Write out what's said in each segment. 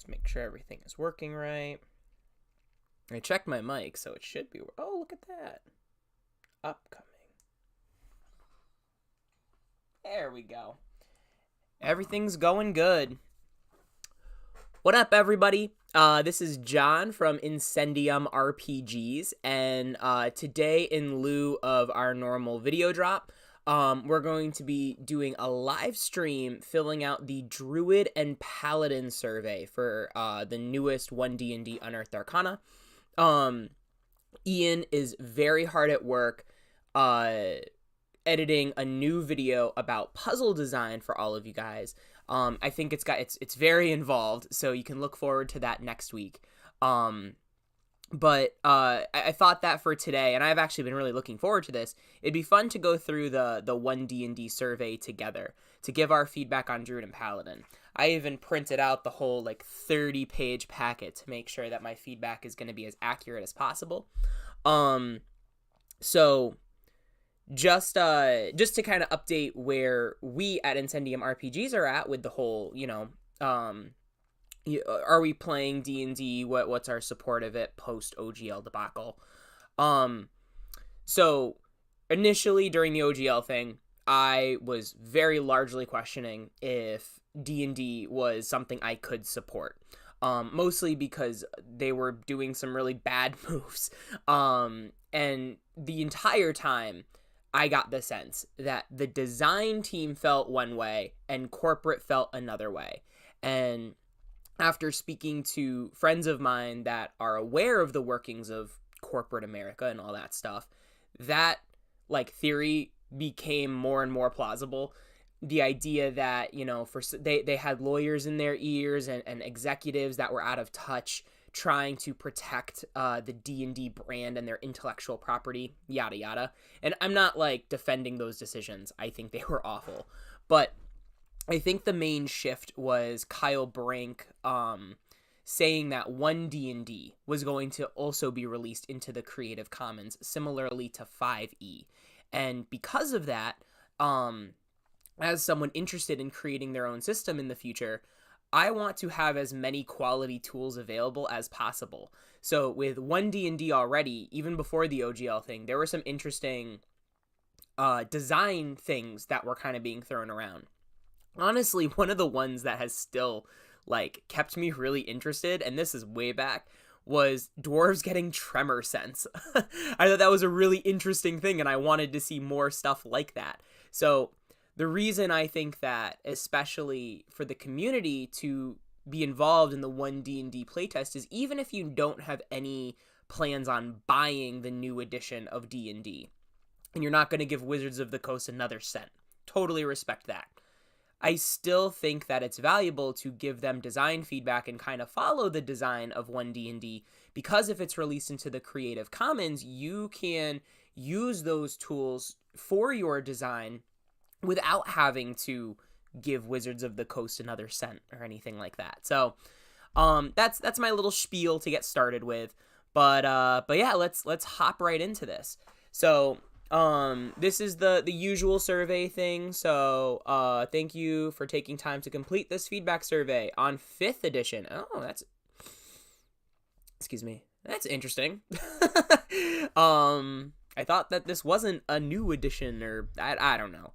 Let's make sure everything is working right. I checked my mic, so it should be. Oh, look at that. Upcoming. There we go. Everything's going good. What up, everybody? This is John from Incendium RPGs, and today, in lieu of our normal video drop, we're going to be doing a live stream filling out the Druid and Paladin survey for the newest 1D&D Unearthed Arcana. Ian is very hard at work editing a new video about puzzle design for all of you guys. I think it's very involved, so you can look forward to that next week. But I thought that for today, and I've actually been really looking forward to this, it'd be fun to go through the 1D&D survey together to give our feedback on Druid and Paladin. I even printed out the whole 30-page packet to make sure that my feedback is going to be as accurate as possible. So just to kind of update where we at Incendium RPGs are at with the whole, are we playing D&D? What's our support of it post OGL debacle? So initially during the OGL thing, I was very largely questioning if D&D was something I could support. Mostly because they were doing some really bad moves. And the entire time, I got the sense that the design team felt one way and corporate felt another way. And after speaking to friends of mine that are aware of the workings of corporate America and all that stuff, that theory became more and more plausible. The idea that, they had lawyers in their ears and executives that were out of touch trying to protect the D&D brand and their intellectual property, yada yada. And I'm not defending those decisions. I think they were awful. But I think the main shift was Kyle Brink saying that 1D&D was going to also be released into the Creative Commons, similarly to 5e. And because of that, as someone interested in creating their own system in the future, I want to have as many quality tools available as possible. So with 1D&D already, even before the OGL thing, there were some interesting design things that were kind of being thrown around. Honestly, one of the ones that has still kept me really interested, and this is way back, was dwarves getting tremor sense. I thought that was a really interesting thing, and I wanted to see more stuff like that. So the reason I think that, especially for the community to be involved in the 1D&D playtest, is even if you don't have any plans on buying the new edition of D&D, and you're not going to give Wizards of the Coast another cent, totally respect that. I still think that it's valuable to give them design feedback and kind of follow the design of 1D&D, because if it's released into the Creative Commons, you can use those tools for your design without having to give Wizards of the Coast another cent or anything like that. So that's my little spiel to get started with. But yeah, let's hop right into this. So this is the usual survey thing. So thank you for taking time to complete this feedback survey on 5th edition. Oh, excuse me. That's interesting. I thought that this wasn't a new edition, or I don't know.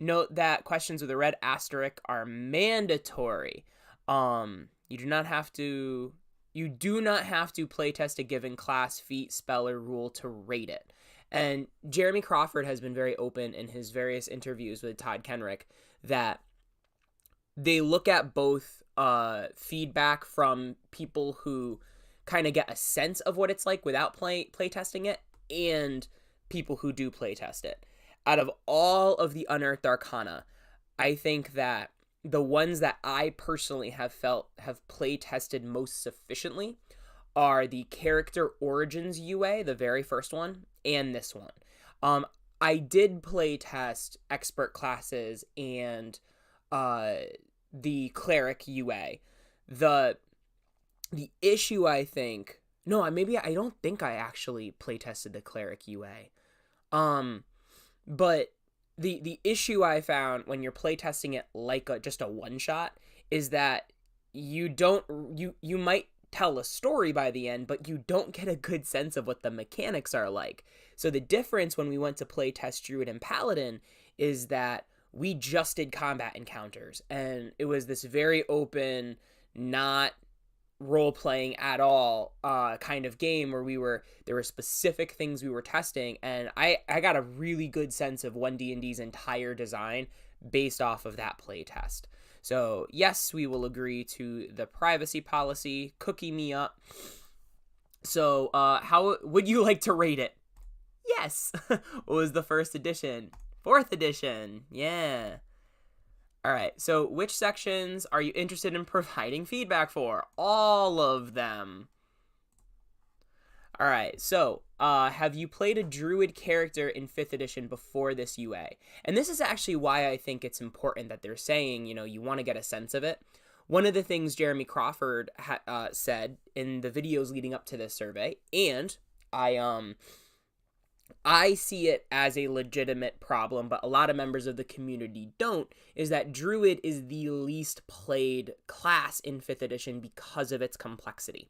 Note that questions with a red asterisk are mandatory. You do not have to playtest a given class, feat, spell, or rule to rate it. And Jeremy Crawford has been very open in his various interviews with Todd Kenrick that they look at both feedback from people who kind of get a sense of what it's like without playtesting it, and people who do playtest it. Out of all of the Unearthed Arcana, I think that the ones that I personally have playtested most sufficiently are the Character Origins UA, the very first one, and this one. I did playtest Expert Classes and the Cleric UA. The issue, I think... No, I don't think I actually playtested the Cleric UA. But the issue I found when you're playtesting it like just a one-shot is that you might tell a story by the end, but you don't get a good sense of what the mechanics are like. So the difference when we went to play test Druid and Paladin is that we just did combat encounters, and it was this very open, not role playing at all kind of game where there were specific things we were testing, and I got a really good sense of 1D&D's entire design based off of that play test. So yes, we will agree to the privacy policy. Cookie me up. So how would you like to rate it? Yes. What was the first edition? Fourth edition. Yeah. All right. So which sections are you interested in providing feedback for? All of them. All right. So have you played a Druid character in 5th edition before this UA? And this is actually why I think it's important that they're saying, you want to get a sense of it. One of the things Jeremy Crawford said in the videos leading up to this survey, and I see it as a legitimate problem, but a lot of members of the community don't, is that Druid is the least played class in 5th edition because of its complexity.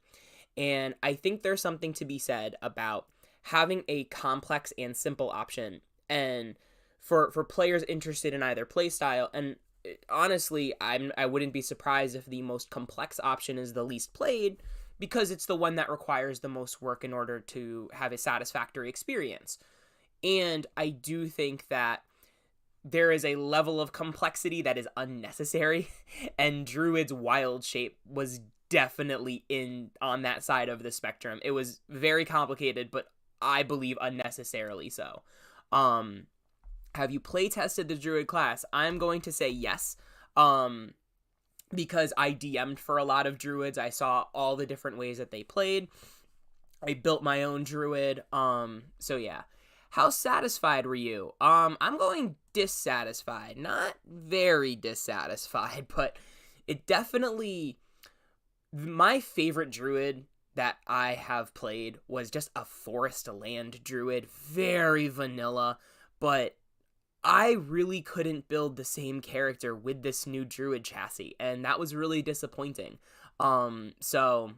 And I think there's something to be said about having a complex and simple option, and for players interested in either playstyle. And honestly, I wouldn't be surprised if the most complex option is the least played, because it's the one that requires the most work in order to have a satisfactory experience. And I do think that there is a level of complexity that is unnecessary, and Druid's wild shape was definitely on that side of the spectrum. It was very complicated, but I believe unnecessarily so. Have you play tested the Druid class? I'm going to say yes. Because I DM'd for a lot of Druids. I saw all the different ways that they played. I built my own Druid. So yeah. How satisfied were you? I'm going dissatisfied. Not very dissatisfied, but it definitely... My favorite Druid that I have played was just a forest land Druid. Very vanilla, but I really couldn't build the same character with this new Druid chassis, and that was really disappointing. So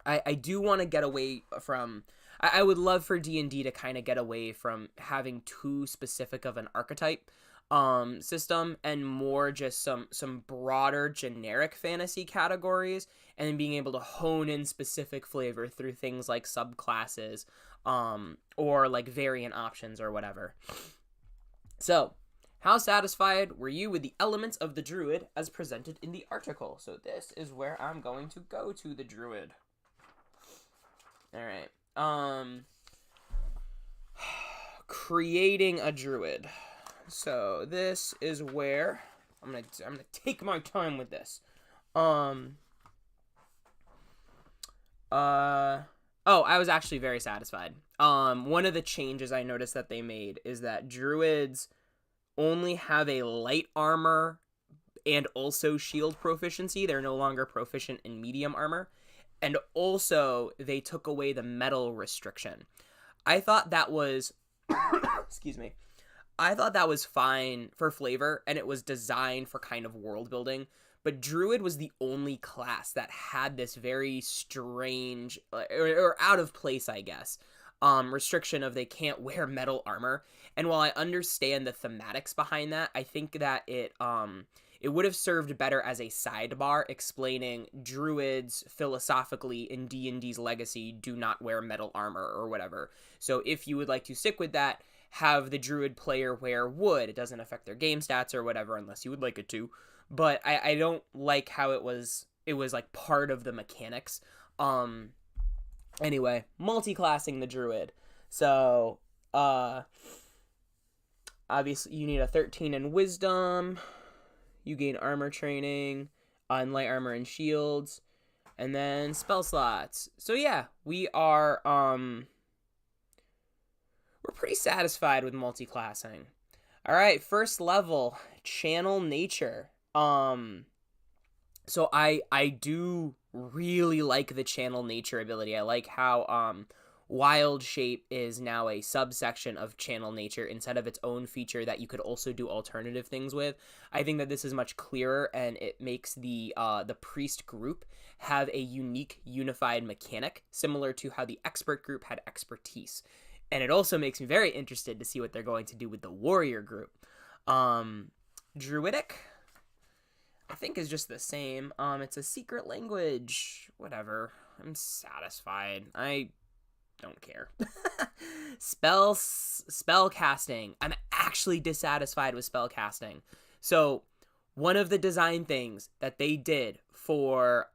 I do want to get away from... I would love for D&D to kind of get away from having too specific of an archetype system, and more just some broader generic fantasy categories, and then being able to hone in specific flavor through things like subclasses or like variant options or whatever. So, how satisfied were you with the elements of the Druid as presented in the article? So this is where I'm going to go to the Druid. All right. Creating a Druid. So this is where I'm gonna take my time with this. Oh, I was actually very satisfied. One of the changes I noticed that they made is that Druids only have a light armor and also shield proficiency. They're no longer proficient in medium armor. And also, they took away the metal restriction. I thought that was... excuse me. I thought that was fine for flavor, and it was designed for kind of world building. But Druid was the only class that had this very strange, or out of place, I guess, restriction of they can't wear metal armor. And while I understand the thematics behind that, I think that it would have served better as a sidebar explaining Druids philosophically in D&D's Legacy do not wear metal armor or whatever. So if you would like to stick with that, have the Druid player wear wood. It doesn't affect their game stats or whatever unless you would like it to. But I don't like how it was like part of the mechanics. Anyway, multi-classing the Druid. So, obviously you need a 13 in Wisdom. You gain armor training on light armor and shields. And then spell slots. So yeah, we're pretty satisfied with multi-classing. Alright, first level, Channel Nature. So I do really like the Channel Nature ability. I like how Wild Shape is now a subsection of Channel Nature instead of its own feature that you could also do alternative things with. I think that this is much clearer, and it makes the priest group have a unique, unified mechanic, similar to how the expert group had expertise. And it also makes me very interested to see what they're going to do with the warrior group. Druidic, I think, is just the same. It's a secret language. Whatever. I'm satisfied. I don't care. Spell casting. I'm actually dissatisfied with spell casting. So one of the design things that they did for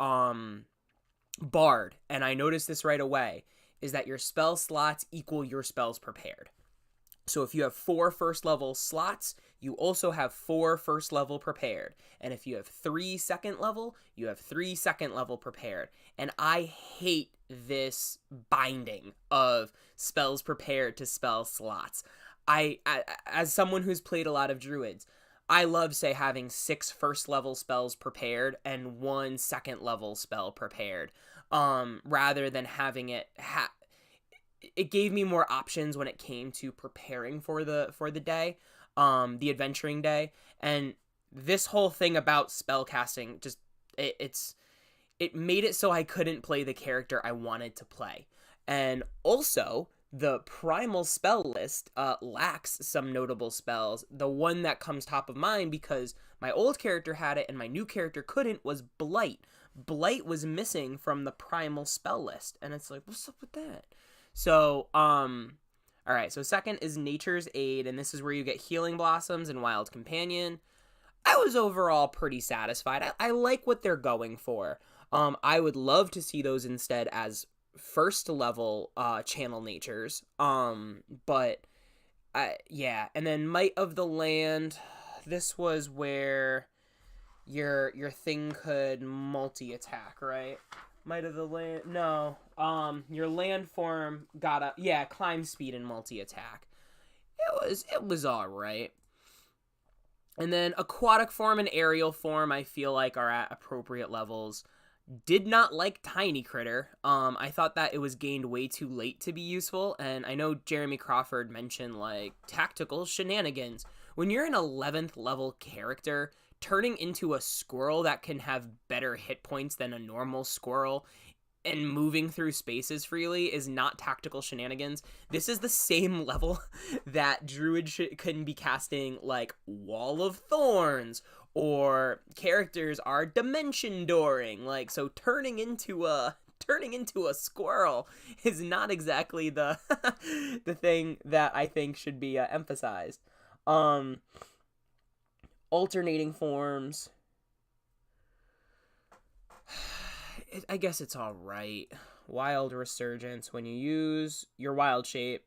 Bard, and I noticed this right away, is that your spell slots equal your spells prepared. So if you have 4 first level slots, you also have 4 first level prepared. And if you have 3 second level, you have 3 second level prepared. And I hate this binding of spells prepared to spell slots. I as someone who's played a lot of druids, I love, say, having 6 first level spells prepared and 1 second level spell prepared, rather than having it it gave me more options when it came to preparing for the day, the adventuring day. And this whole thing about spell casting, just it made it so I couldn't play the character I wanted to play. And also, the primal spell list lacks some notable spells. The one that comes top of mind, because my old character had it and my new character couldn't, was Blight. Blight was missing from the primal spell list, and it's like, what's up with that? So, alright, so second is Nature's Aid, and this is where you get Healing Blossoms and Wild Companion. I was overall pretty satisfied. I like what they're going for. I would love to see those instead as first level Channel Natures. But yeah, and then Might of the Land. This was where your thing could multi-attack, right? Might of the Land. No. Your land form got climb speed and multi-attack. It was alright. And then aquatic form and aerial form, I feel like, are at appropriate levels. Did not like Tiny Critter. I thought that it was gained way too late to be useful, and I know Jeremy Crawford mentioned, like, tactical shenanigans. When you're an 11th level character, turning into a squirrel that can have better hit points than a normal squirrel and moving through spaces freely is not tactical shenanigans. This is the same level that Druid couldn't be casting, like, Wall of Thorns, or characters are dimension dooring. Like, so turning into a squirrel is not exactly the the thing that I think should be emphasized. Alternating forms, I guess it's all right. Wild Resurgence, when you use your Wild Shape.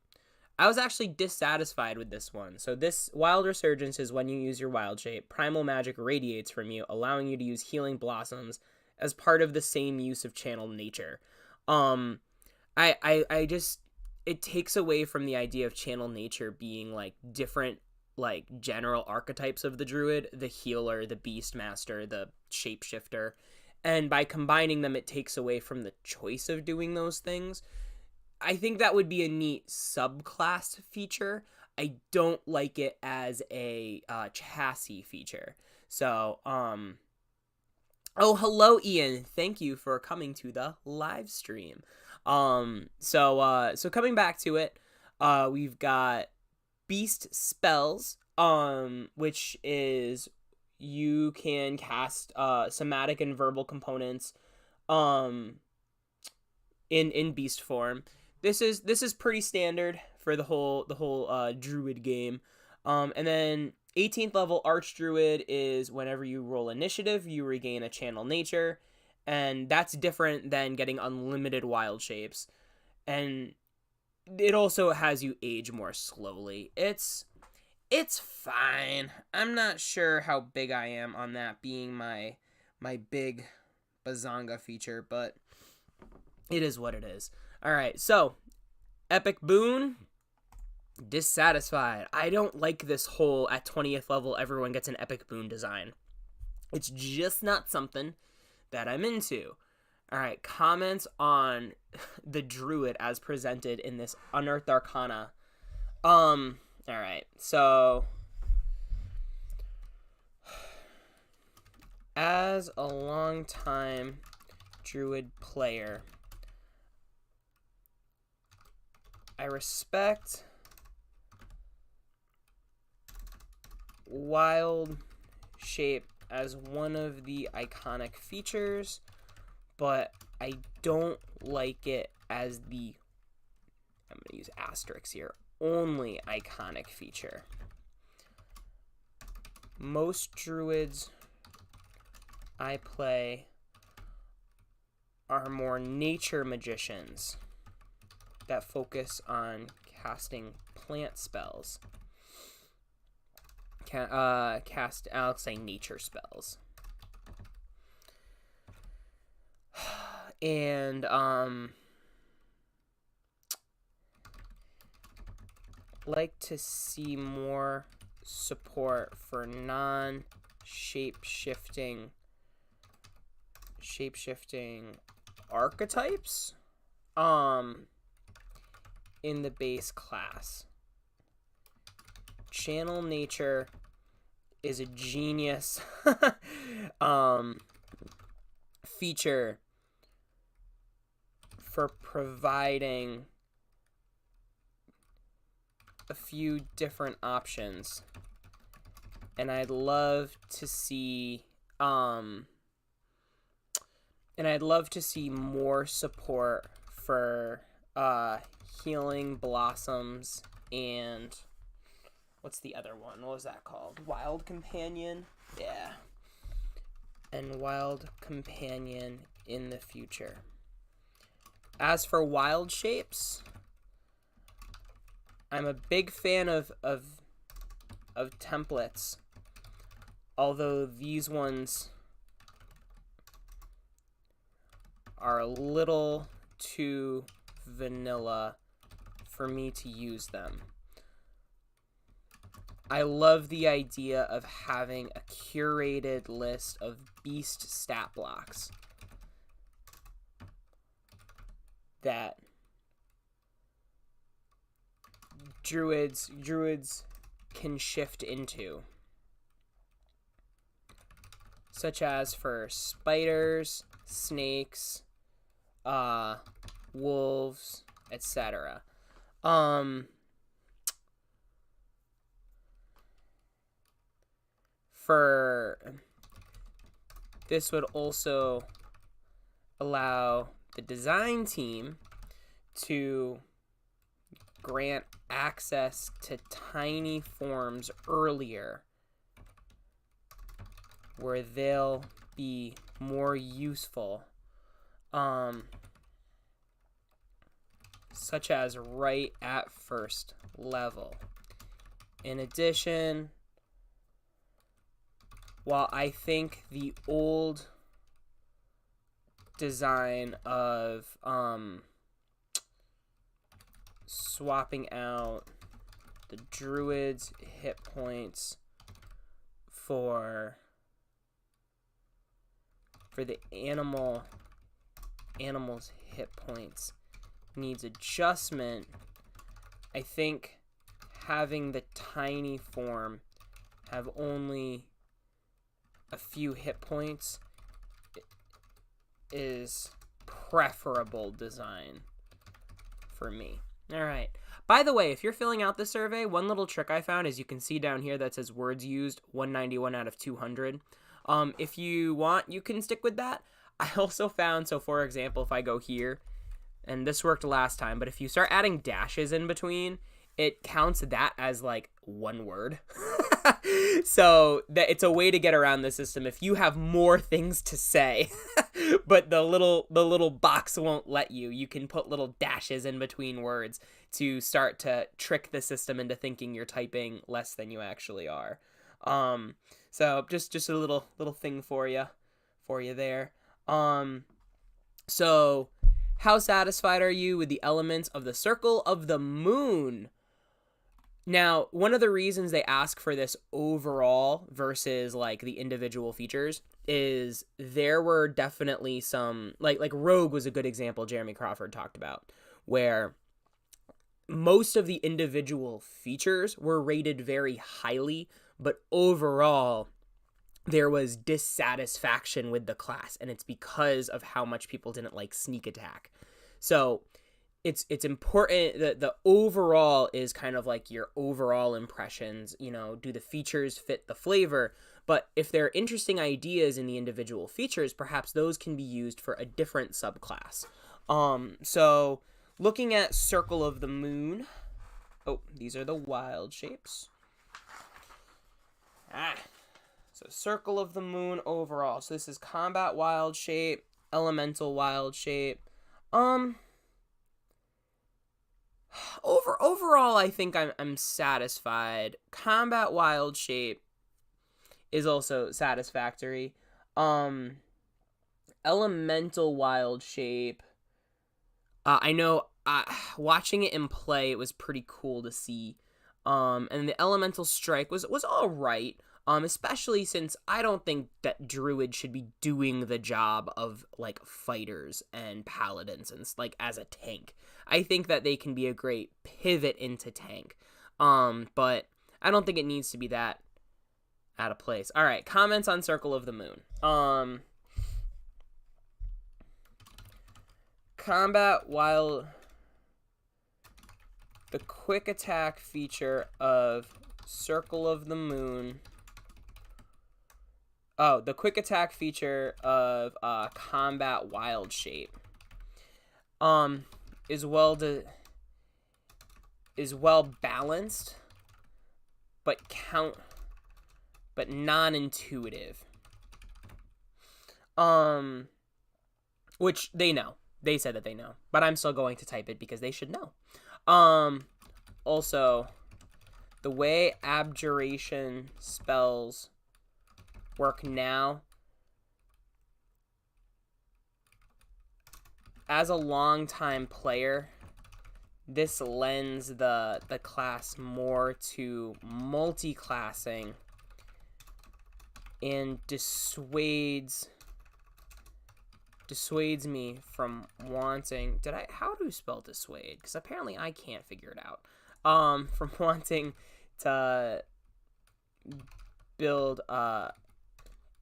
I was actually dissatisfied with this one. So this Wild Resurgence is when you use your Wild Shape. Primal magic radiates from you, allowing you to use Healing Blossoms as part of the same use of Channel Nature. I just, it takes away from the idea of Channel Nature being, like, different, like, general archetypes of the Druid: the Healer, the Beastmaster, the Shapeshifter. And by combining them, it takes away from the choice of doing those things. I think that would be a neat subclass feature. I don't like it as a chassis feature. So, oh, hello, Ian. Thank you for coming to the live stream. So coming back to it, we've got Beast Spells, which is you can cast somatic and verbal components in beast form. This is pretty standard for the whole druid game. And then 18th level Archdruid is whenever you roll initiative, you regain a Channel Nature, and that's different than getting unlimited wild shapes. And it also has you age more slowly. It's fine. I'm not sure how big I am on that being my big bazonga feature, but it is what it is. Alright, so Epic Boon, dissatisfied. I don't like this whole at 20th level everyone gets an Epic Boon design. It's just not something that I'm into. All right, comments on the Druid as presented in this Unearthed Arcana. All right, so as a long-time Druid player, I respect wild shape as one of the iconic features, but I don't like it as the, I'm going to use asterisks here, only iconic feature. Most druids I play are more nature magicians that focus on casting plant spells. I'll say nature spells. And like to see more support for non-shape-shifting archetypes in the base class. Channel Nature is a genius feature for providing a few different options, and I'd love to see more support for Healing Blossoms and what's the other one? What was that called? Wild Companion? Yeah. And Wild Companion in the future. As for wild shapes, I'm a big fan of templates, although these ones are a little too vanilla for me to use them. I love the idea of having a curated list of beast stat blocks that druids can shift into, such as for spiders, snakes, wolves, etc. For this would also allow the design team to grant access to tiny forms earlier, where they'll be more useful, such as right at first level. In addition, while I think the old design of swapping out the druid's hit points for the animal's hit points needs adjustment, I think having the tiny form have only a few hit points is preferable design for me. All right. By the way, if you're filling out the survey, one little trick I found is you can see down here that says words used 191 out of 200. If you want, you can stick with that. I also found, so for example, if I go here, and this worked last time, but if you start adding dashes in between, it counts that as like one word. So that it's a way to get around the system if you have more things to say, but the little box won't let you. You can put little dashes in between words to start to trick the system into thinking you're typing less than you actually are. So just a little thing for you there. So how satisfied are you with the elements of the Circle of the Moon? Now, one of the reasons they ask for this overall versus like the individual features is there were definitely some like Rogue was a good example Jeremy Crawford talked about, where most of the individual features were rated very highly, but overall there was dissatisfaction with the class, and it's because of how much people didn't like sneak attack. So it's important that the overall is kind of like your overall impressions, you know, do the features fit the flavor? But if there are interesting ideas in the individual features, perhaps those can be used for a different subclass. So looking at Circle of the Moon, oh, these are the wild shapes. So Circle of the Moon overall. So this is combat wild shape, elemental wild shape. Overall, I think I'm satisfied. Combat wild shape is also satisfactory. Elemental wild shape. I know. Watching it in play, it was pretty cool to see. And the elemental strike was all right. Especially since I don't think that Druid should be doing the job of like fighters and paladins and like as a tank. I think that they can be a great pivot into tank. But I don't think it needs to be that out of place. All right, comments on Circle of the Moon. Combat wild. The quick attack feature of Circle of the Moon. Oh, the quick attack feature of combat wild shape is well balanced, but non-intuitive. Which they know. They said that they know, but I'm still going to type it because they should know. Also, the way abjuration spells work now, as a longtime player, this lends the class more to multi-classing and dissuades me from wanting. How do you spell dissuade? Because apparently I can't figure it out. From wanting to build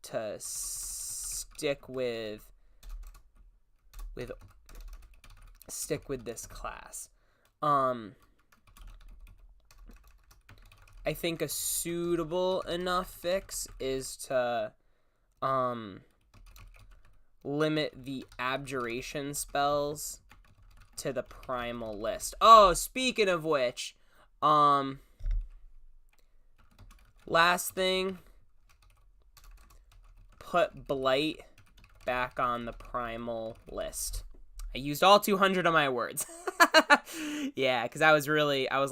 to stick with this class. I think a suitable enough fix is to limit the abjuration spells to the primal list. Oh, speaking of which, last thing, put Blight back on the primal list. I used all 200 of my words. Yeah, because I was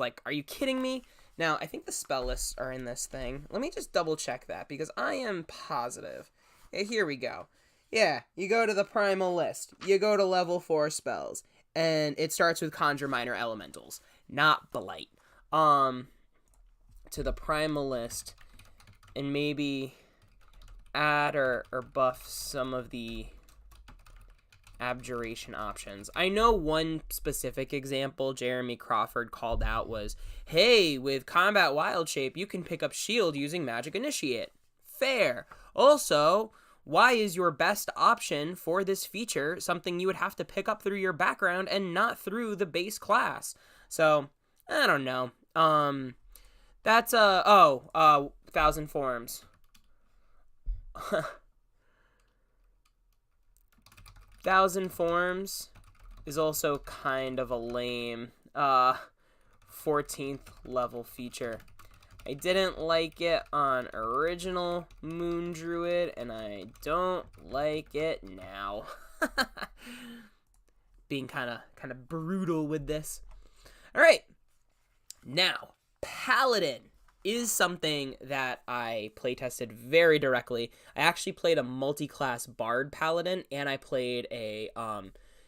like, are you kidding me? Now, I think the spell lists are in this thing. Let me just double check that because I am positive. Here we go. Yeah, you go to the primal list. You go to level 4 spells. And it starts with Conjure Minor Elementals, not Blight. To the primal list. And maybe add or buff some of the abjuration options. I know one specific example Jeremy Crawford called out was, hey, with Combat Wild Shape, you can pick up shield using Magic Initiate. Fair. Also, why is your best option for this feature something you would have to pick up through your background and not through the base class? So, I don't know. That's, 1,000 Forms. 1,000 Forms is also kind of a lame 14th level feature. I didn't like it on original Moon Druid, and I don't like it now. Being kind of brutal with this. All right, now Paladin is something that I playtested very directly. I actually played a multi-class Bard Paladin, and I played a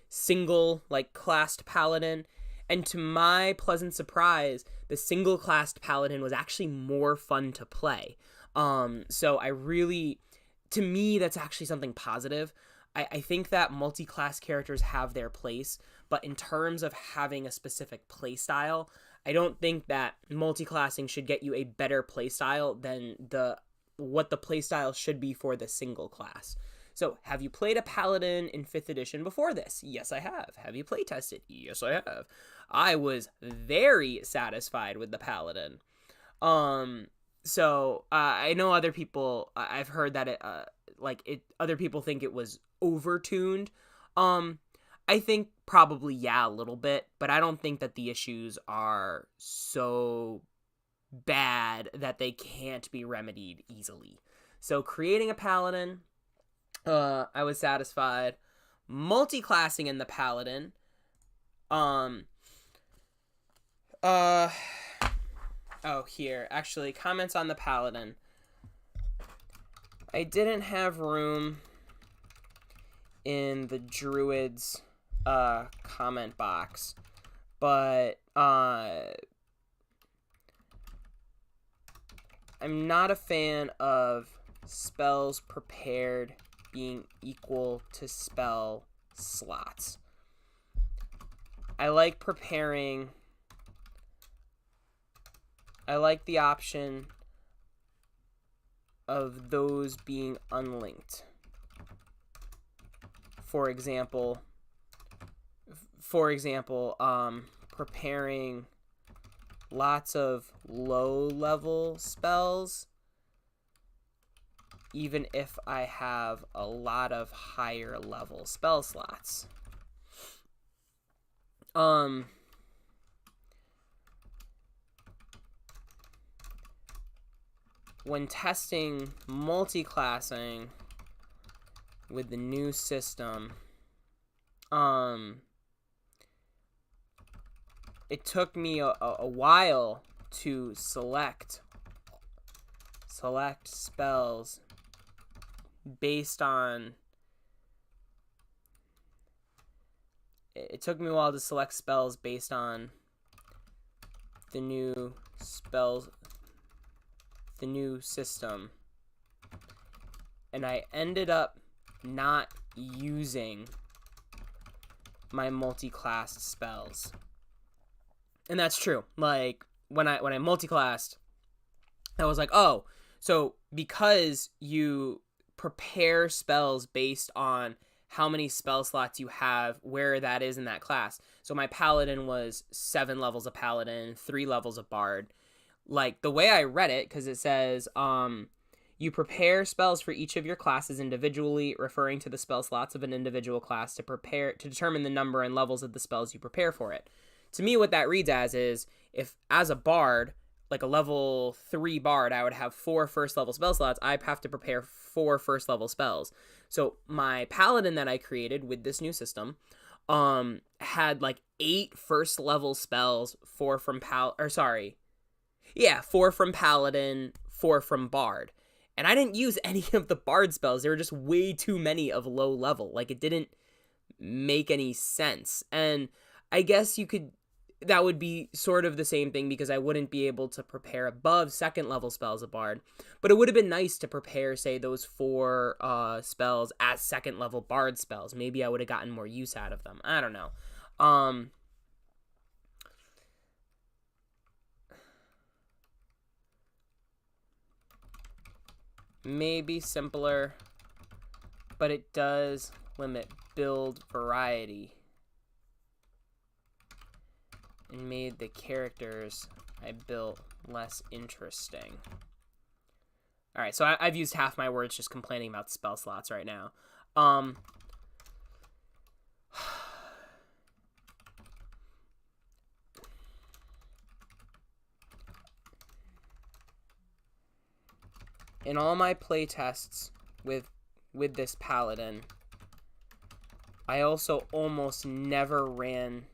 single classed Paladin, And to my pleasant surprise, the single-classed Paladin was actually more fun to play. So I really, to me, that's actually something positive. I think that multi-class characters have their place, but in terms of having a specific playstyle, I don't think that multi-classing should get you a better playstyle than what the playstyle should be for the single class. So, have you played a Paladin in 5th edition before this? Yes, I have. Have you playtested? Yes, I have. I was very satisfied with the Paladin. So, I know other people, I've heard that other people think it was overtuned. I think probably, yeah, a little bit, but I don't think that the issues are so bad that they can't be remedied easily. So, creating a Paladin, I was satisfied. Multi-classing in the Paladin, here, actually, comments on the Paladin. I didn't have room in the Druid's comment box, but I'm not a fan of spells prepared being equal to spell slots. I like the option of those being unlinked. For example, preparing lots of low-level spells, even if I have a lot of higher-level spell slots. When testing multi-classing with the new system, it took me a while to select spells based on the new system, and I ended up not using my multi-classed spells. And that's true. Like, when I multi-classed, I was like, oh, so because you prepare spells based on how many spell slots you have, where that is in that class. So my Paladin was 7 levels of Paladin, 3 levels of Bard. Like, the way I read it, because it says, you prepare spells for each of your classes individually, referring to the spell slots of an individual class to determine the number and levels of the spells you prepare for it. To me, what that reads as is, if as a Bard, like a level 3 Bard, I would have 4 first-level spell slots, I have to prepare 4 first-level spells. So my Paladin that I created with this new system had like 8 first-level spells, 4 from Paladin, 4 from Bard. And I didn't use any of the Bard spells. There were just way too many of low level. Like, it didn't make any sense. And I guess that would be sort of the same thing, because I wouldn't be able to prepare above 2nd level spells of Bard. But it would have been nice to prepare, say, those 4 spells as 2nd level Bard spells. Maybe I would have gotten more use out of them. I don't know. Maybe simpler, but it does limit build variety and made the characters I built less interesting. Alright, so I've used half my words just complaining about spell slots right now. In all my playtests with this Paladin, I also almost never ran...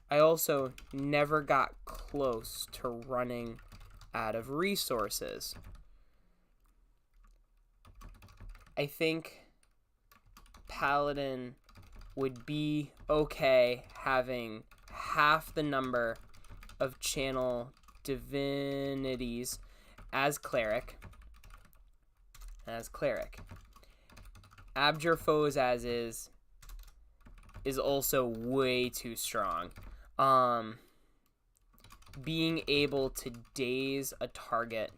I also never got close to running out of resources. I think Paladin would be okay having half the number of channel divinities as cleric. Abjure foes as is also way too strong. Being able to daze a target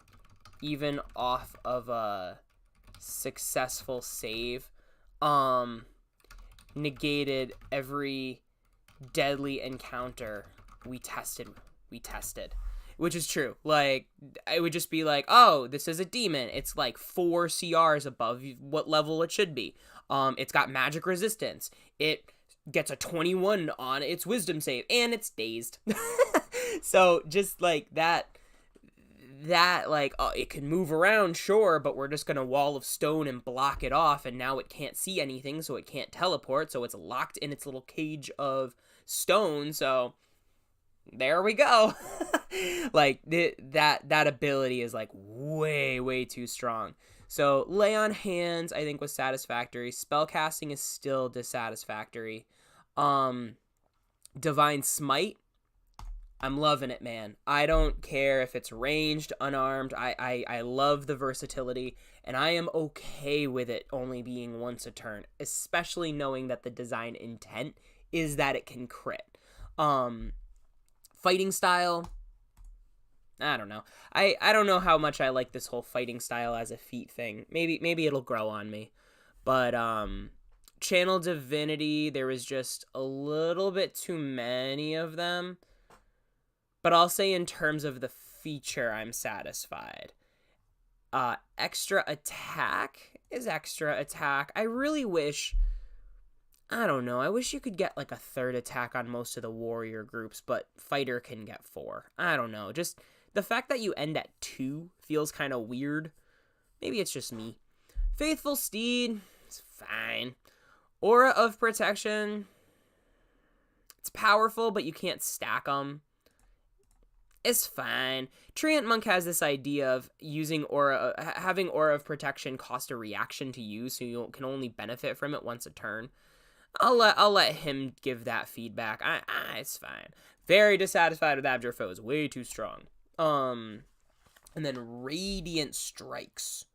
even off of a successful save negated every deadly encounter we tested, which is true. Like, it would just be like, oh, this is a demon, it's like 4 CRs above what level it should be. It's got magic resistance, it gets a 21 on its wisdom save, and it's dazed. So just like that like, oh, it can move around, sure, but we're just gonna wall of stone and block it off, and now it can't see anything, so it can't teleport, so it's locked in its little cage of stone. So there we go. Like, that ability is like way too strong. So Lay on Hands, I think, was satisfactory. Spellcasting is still dissatisfactory. Divine Smite, I'm loving it, man. I don't care if it's ranged, unarmed. I love the versatility, and I am okay with it only being once a turn, especially knowing that the design intent is that it can crit. Fighting style, I don't know. I don't know how much I like this whole fighting style as a feat thing. Maybe it'll grow on me. But Channel Divinity, there was just a little bit too many of them. But I'll say in terms of the feature, I'm satisfied. Extra attack is extra attack. I really wish, I don't know, I wish you could get like a 3rd attack on most of the warrior groups, but fighter can get 4. I don't know, just the fact that you end at 2 feels kind of weird. Maybe it's just me. Faithful Steed, it's fine. Aura of Protection, it's powerful, but you can't stack them. It's fine. Treant Monk has this idea of using having Aura of Protection cost a reaction to use, so you can only benefit from it once a turn. I'll let him give that feedback. It's fine. Very dissatisfied with Abjure Foes. Way too strong. And then Radiant Strikes.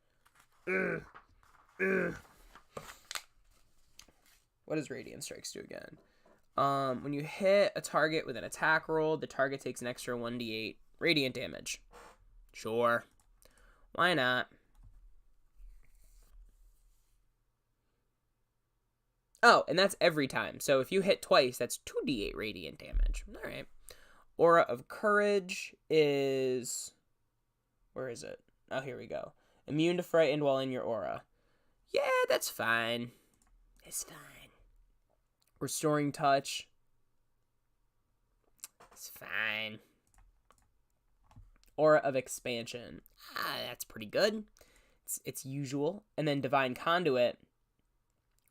What does Radiant Strikes do again? When you hit a target with an attack roll, the target takes an extra 1d8 radiant damage. Sure. Why not? Oh, and that's every time. So if you hit twice, that's 2d8 radiant damage. All right. Aura of Courage is... Where is it? Oh, here we go. Immune to frightened while in your aura. Yeah, that's fine. It's fine. Restoring Touch. It's fine. Aura of Expansion. That's pretty good. It's usual. And then Divine Conduit.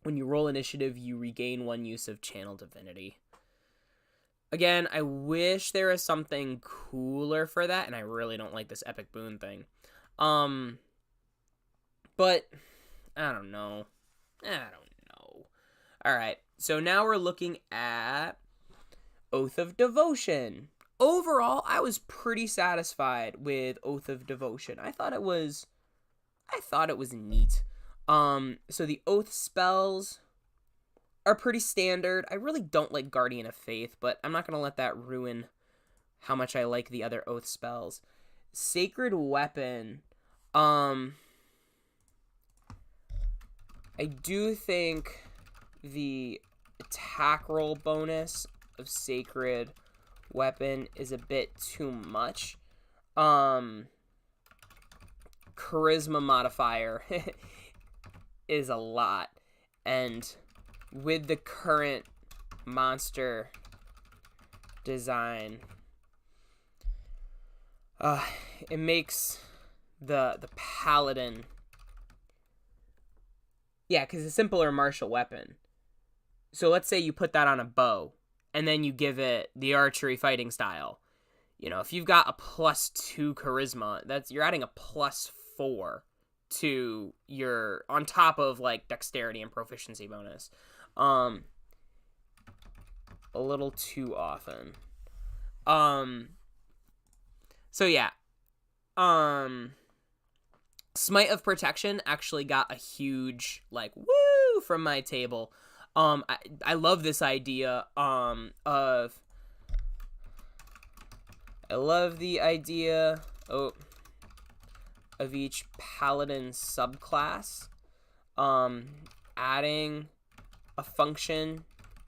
When you roll initiative, you regain 1 use of Channel Divinity. Again, I wish there was something cooler for that, and I really don't like this Epic Boon thing. But I don't know. Alright, so now we're looking at Oath of Devotion. Overall, I was pretty satisfied with Oath of Devotion. I thought it was neat. So the Oath spells are pretty standard. I really don't like Guardian of Faith, but I'm not going to let that ruin how much I like the other Oath spells. Sacred Weapon. I do think the attack roll bonus of Sacred Weapon is a bit too much. Charisma modifier is a lot, and with the current monster design, it makes the paladin, yeah, because it's a simpler martial weapon. So let's say you put that on a bow, and then you give it the archery fighting style. You know, if you've got a +2 charisma, you're adding a +4 to your, on top of like dexterity and proficiency bonus. a little too often. So yeah. Smite of Protection actually got a huge, like, woo from my table. I love this idea, I love the idea, of each paladin subclass, adding a function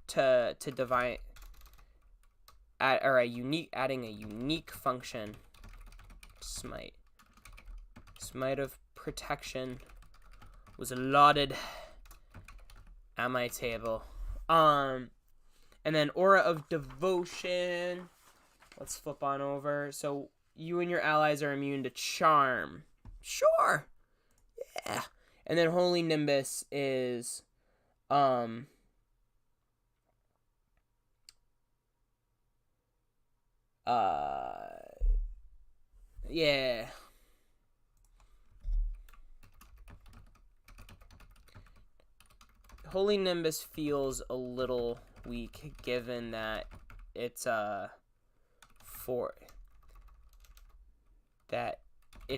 to divine, adding a unique function. Smite of Protection was lauded at my table. And then Aura of Devotion. Let's flip on over. So you and your allies are immune to Charm. Sure. Yeah. And then Holy Nimbus is yeah. Holy Nimbus feels a little weak given that it's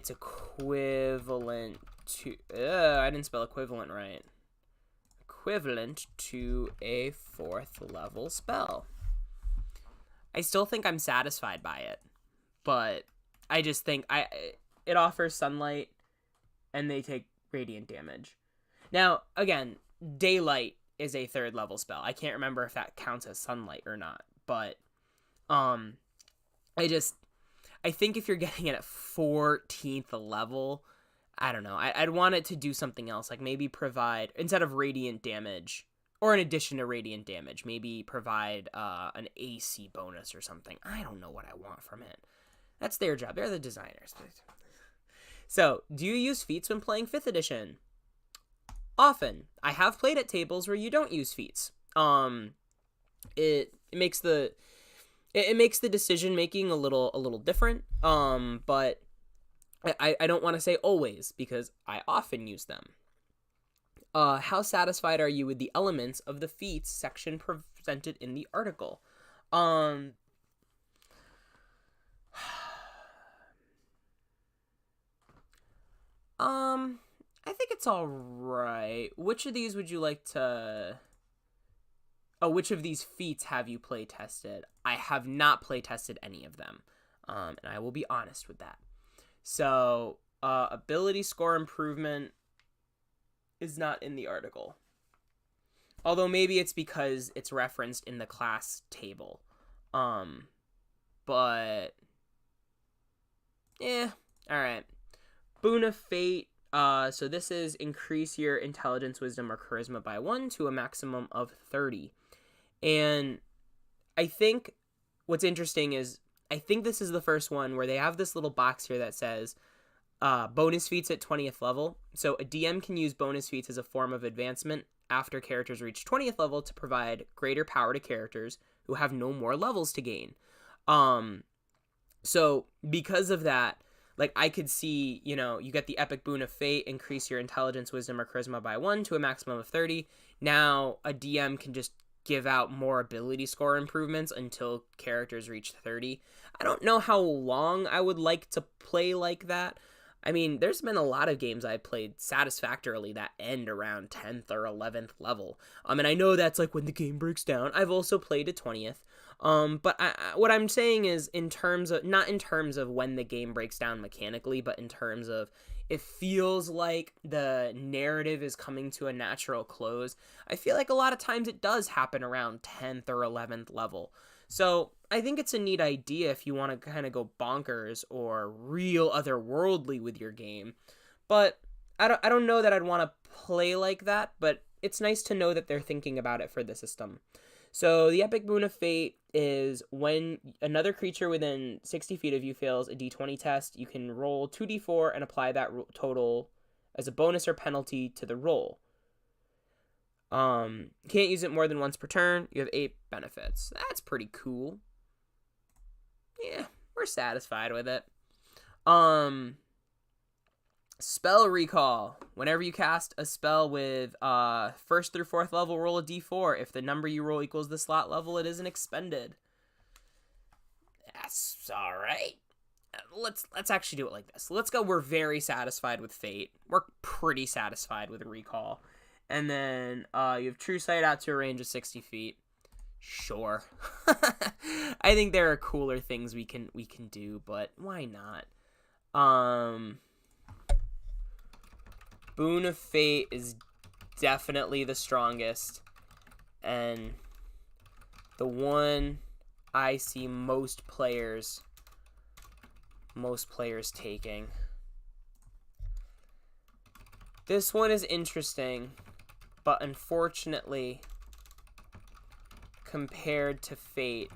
equivalent to I didn't spell equivalent right. Equivalent to a 4th level spell. I still think I'm satisfied by it, but I just think it offers sunlight and they take radiant damage. Now, again, Daylight is a 3rd level spell. I can't remember if that counts as sunlight or not, but I think if you're getting it at 14th level, I don't know. I'd want it to do something else, like maybe provide, instead of radiant damage, or in addition to radiant damage, maybe provide an AC bonus or something. I don't know what I want from it. That's their job. They're the designers. So, do you use feats when playing 5th edition? Often. I have played at tables where you don't use feats. It makes the decision making a little different. But I don't want to say always, because I often use them. How satisfied are you with the elements of the feats section presented in the article? I think it's all right. Which of these would you like to... Oh, which of these feats have you play tested? I have not play tested any of them. And I will be honest with that. So, ability score improvement is not in the article. Although maybe it's because it's referenced in the class table. But... yeah, alright. Boon of Fate. So this is increase your intelligence, wisdom, or charisma by 1 to a maximum of 30. And I think what's interesting is, I think this is the first one where they have this little box here that says bonus feats at 20th level. So a DM can use bonus feats as a form of advancement after characters reach 20th level to provide greater power to characters who have no more levels to gain. So because of that, like, I could see, you know, you get the Epic Boon of Fate, increase your intelligence, wisdom, or charisma by 1 to a maximum of 30. Now, a DM can just give out more ability score improvements until characters reach 30. I don't know how long I would like to play like that. I mean, there's been a lot of games I played satisfactorily that end around 10th or 11th level. And I know that's like when the game breaks down. I've also played at 20th. But what I'm saying is in terms of, not in terms of when the game breaks down mechanically, but in terms of it feels like the narrative is coming to a natural close. I feel like a lot of times it does happen around 10th or 11th level. So I think it's a neat idea if you want to kind of go bonkers or real otherworldly with your game. But I don't know that I'd want to play like that, but it's nice to know that they're thinking about it for the system. So the Epic Boon of Fate is when another creature within 60 feet of you fails a d20 test, you can roll 2d4 and apply that total as a bonus or penalty to the roll. Can't use it more than once per turn. You have 8 benefits. That's pretty cool. Yeah, we're satisfied with it. Spell recall. Whenever you cast a spell with 1st through 4th level, roll a d4. If the number you roll equals the slot level, it isn't expended. That's all right. Let's actually do it like this. Let's go. We're very satisfied with Fate. We're pretty satisfied with Recall. And then you have True Sight out to a range of 60 feet. Sure. I think there are cooler things we can do, but why not? Boon of Fate is definitely the strongest, and the one I see most players taking. This one is interesting, but unfortunately, compared to Fate,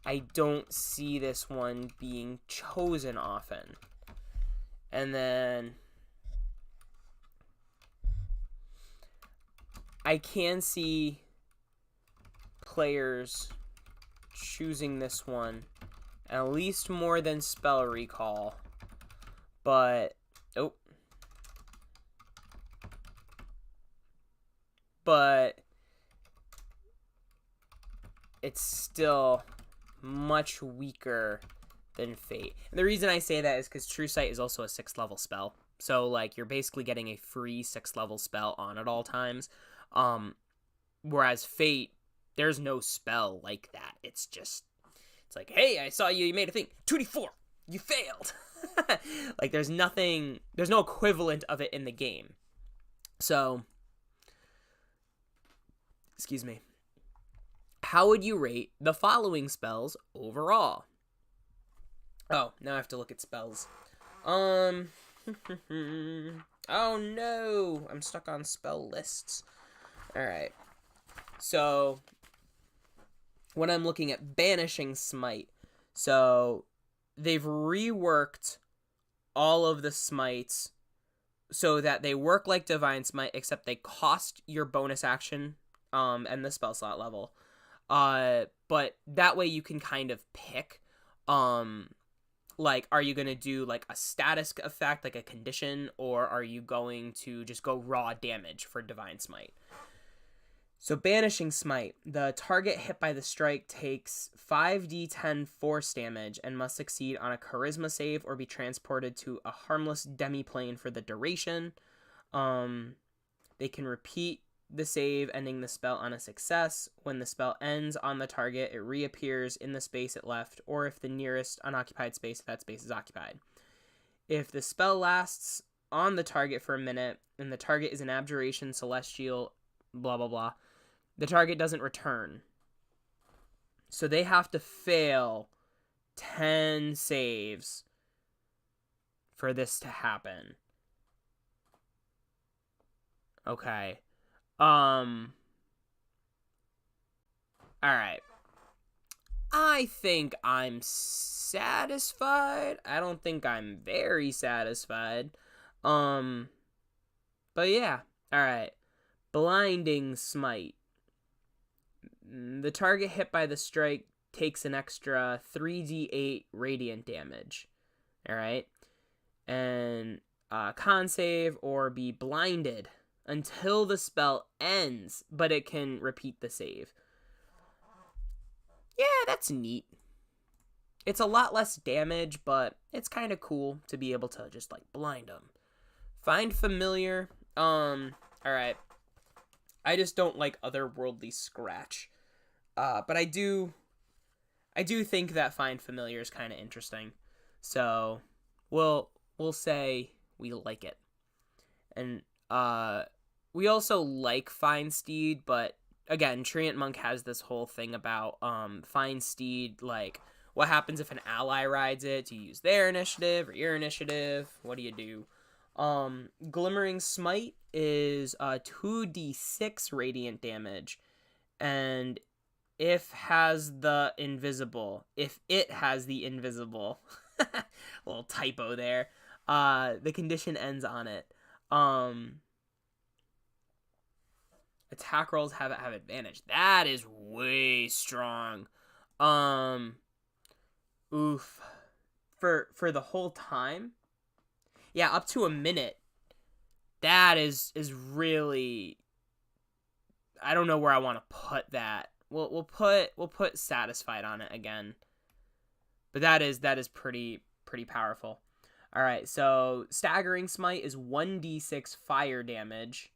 I don't see this one being chosen often. And then I can see players choosing this one at least more than Spell Recall, but it's still much weaker than Fate. And the reason I say that is because True Sight is also a 6th level spell, so like you're basically getting a free 6th level spell on at all times. Whereas Fate, there's no spell like that. It's like, hey, I saw you made a thing. 2d4, you failed. Like there's no equivalent of it in the game. So, excuse me. How would you rate the following spells overall? Oh, now I have to look at spells. Oh no, I'm stuck on spell lists. Alright, so when I'm looking at Banishing Smite, so they've reworked all of the smites so that they work like Divine Smite, except they cost your bonus action and the spell slot level. But that way you can kind of pick, like, are you going to do like a status effect, like a condition, or are you going to just go raw damage for Divine Smite? So Banishing Smite, the target hit by the strike takes 5d10 force damage and must succeed on a charisma save or be transported to a harmless demiplane for the duration. They can repeat the save, ending the spell on a success. When the spell ends on the target, it reappears in the space it left, or if the nearest unoccupied space of that space is occupied. If the spell lasts on the target for a minute, and the target is an abjuration, celestial, blah blah blah, the target doesn't return. So they have to fail 10 saves for this to happen. Okay. Alright. I think I'm satisfied. I don't think I'm very satisfied. But yeah. Alright. Blinding Smite. The target hit by the strike takes an extra 3d8 radiant damage. Alright? And con save or be blinded until the spell ends, but it can repeat the save. Yeah, that's neat. It's a lot less damage, but it's kind of cool to be able to just like blind them. Find Familiar. Alright. I just don't like Otherworldly Scratch. But I do think that Find Familiar is kind of interesting. So, we'll say we like it. And we also like Find Steed, but again, Treant Monk has this whole thing about Find Steed, like what happens if an ally rides it? Do you use their initiative or your initiative? What do you do? Glimmering Smite is 2d6 radiant damage, and if it has the invisible, little typo there, the condition ends on it. Attack rolls have advantage. That is way strong. Oof. For the whole time? Yeah, up to a minute. That is really, I don't know where I want to put that. We'll put satisfied on it again. But that is pretty powerful. All right, so Staggering Smite is 1d6 fire damage.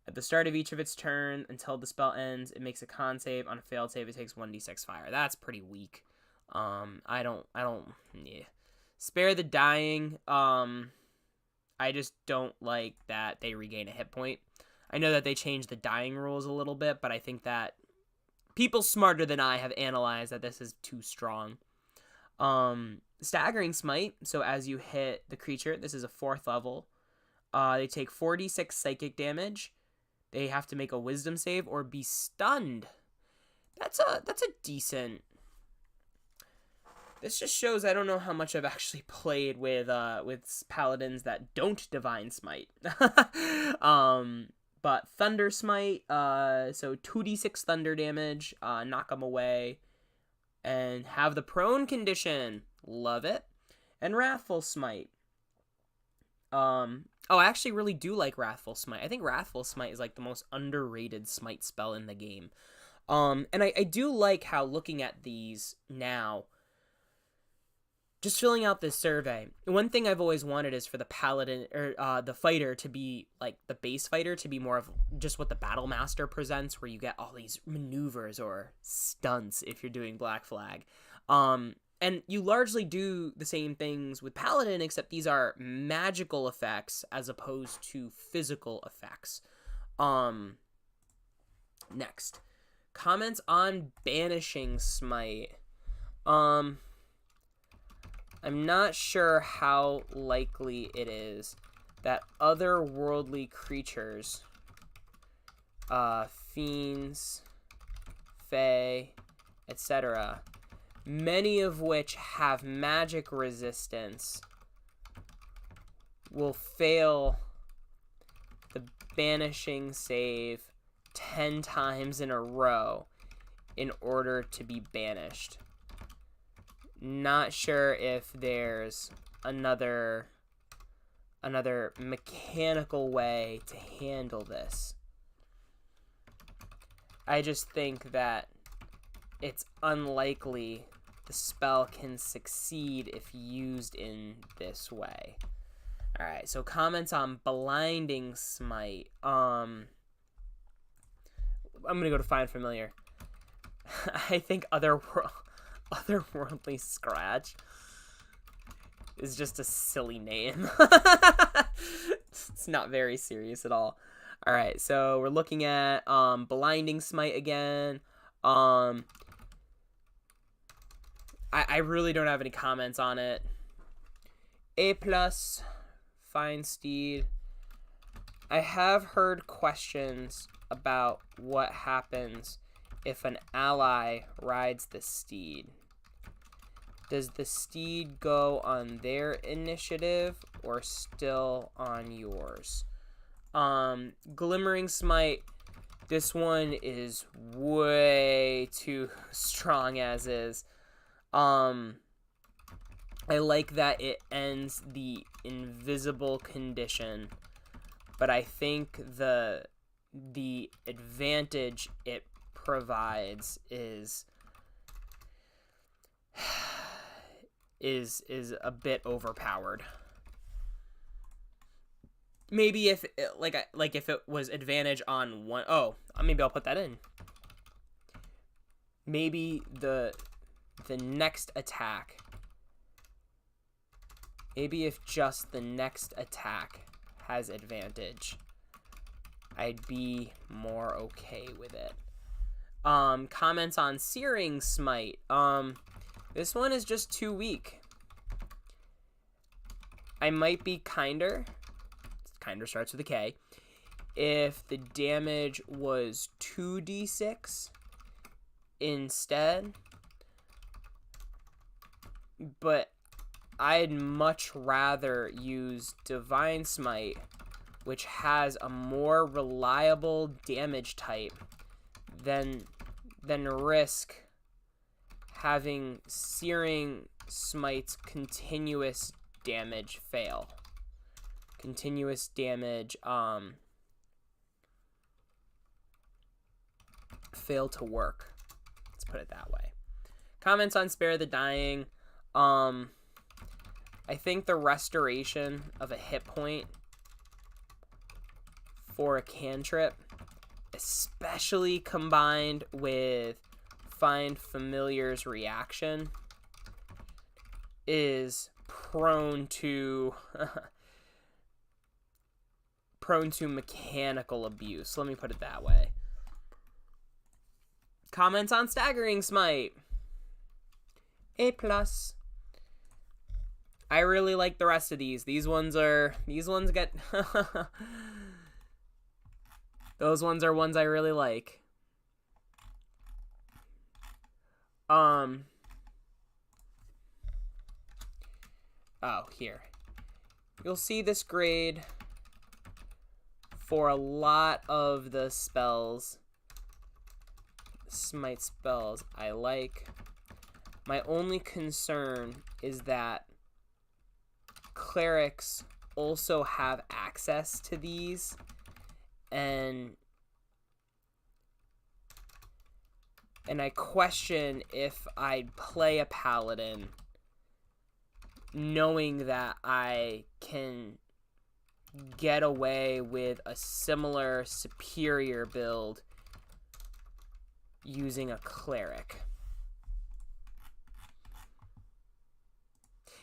At the start of each of its turn until the spell ends, it makes a con save. On a failed save, it takes 1d6 fire. That's pretty weak. I don't yeah. Spare the Dying. I just don't like that they regain a hit point. I know that they changed the dying rules a little bit, but I think that people smarter than I have analyzed that this is too strong. Staggering Smite, so as you hit the creature, this is a 4th level. They take 4d6 psychic damage. They have to make a wisdom save or be stunned. That's a decent. This just shows I don't know how much I've actually played with paladins that don't Divine Smite. But Thunder Smite, so 2d6 thunder damage, knock them away, and have the prone condition. Love it. And Wrathful Smite. I actually really do like Wrathful Smite. I think Wrathful Smite is like the most underrated smite spell in the game. And I do like how, looking at these now, just filling out this survey, one thing I've always wanted is for the paladin, or the fighter, to be like the base fighter, to be more of just what the battle master presents, where you get all these maneuvers or stunts if you're doing Black Flag. And you largely do the same things with paladin, except these are magical effects as opposed to physical effects. Next, comments on Banishing Smite. I'm not sure how likely it is that otherworldly creatures, fiends, fae, etc., many of which have magic resistance, will fail the banishing save 10 times in a row in order to be banished. Not sure if there's another mechanical way to handle this. I just think that it's unlikely the spell can succeed if used in this way. Alright, so comments on Blinding Smite. I'm gonna go to Find Familiar. I think Otherworldly Scratch is just a silly name. It's not very serious at all. Alright, so we're looking at Blinding Smite again. I really don't have any comments on it. A+, Fine Steed. I have heard questions about what happens if an ally rides the steed. Does the steed go on their initiative or still on yours? Glimmering Smite, this one is way too strong as is. I like that it ends the invisible condition, but I think the advantage it provides is a bit overpowered. Maybe if it, if it was advantage on one, maybe I'll put that in. Maybe the next attack. Maybe if just the next attack has advantage, I'd be more okay with it. Comments on Searing Smite. This one is just too weak. I might be kinder. Kinder starts with a K. If the damage was 2d6 instead. But I'd much rather use Divine Smite, which has a more reliable damage type, than risk having Searing Smite's continuous damage fail. Continuous damage, fail to work. Let's put it that way. Comments on Spare the Dying. I think the restoration of a hit point for a cantrip, especially combined with Find Familiar's reaction, is prone to prone to mechanical abuse. Let me put it that way. Comments on Staggering Smite. A+. I really like the rest of these. These ones get those ones are ones I really like. Oh, here. You'll see this grade for a lot of the spells. Smite spells I like. My only concern is that clerics also have access to these, and I question if I'd play a paladin knowing that I can get away with a similar superior build using a cleric.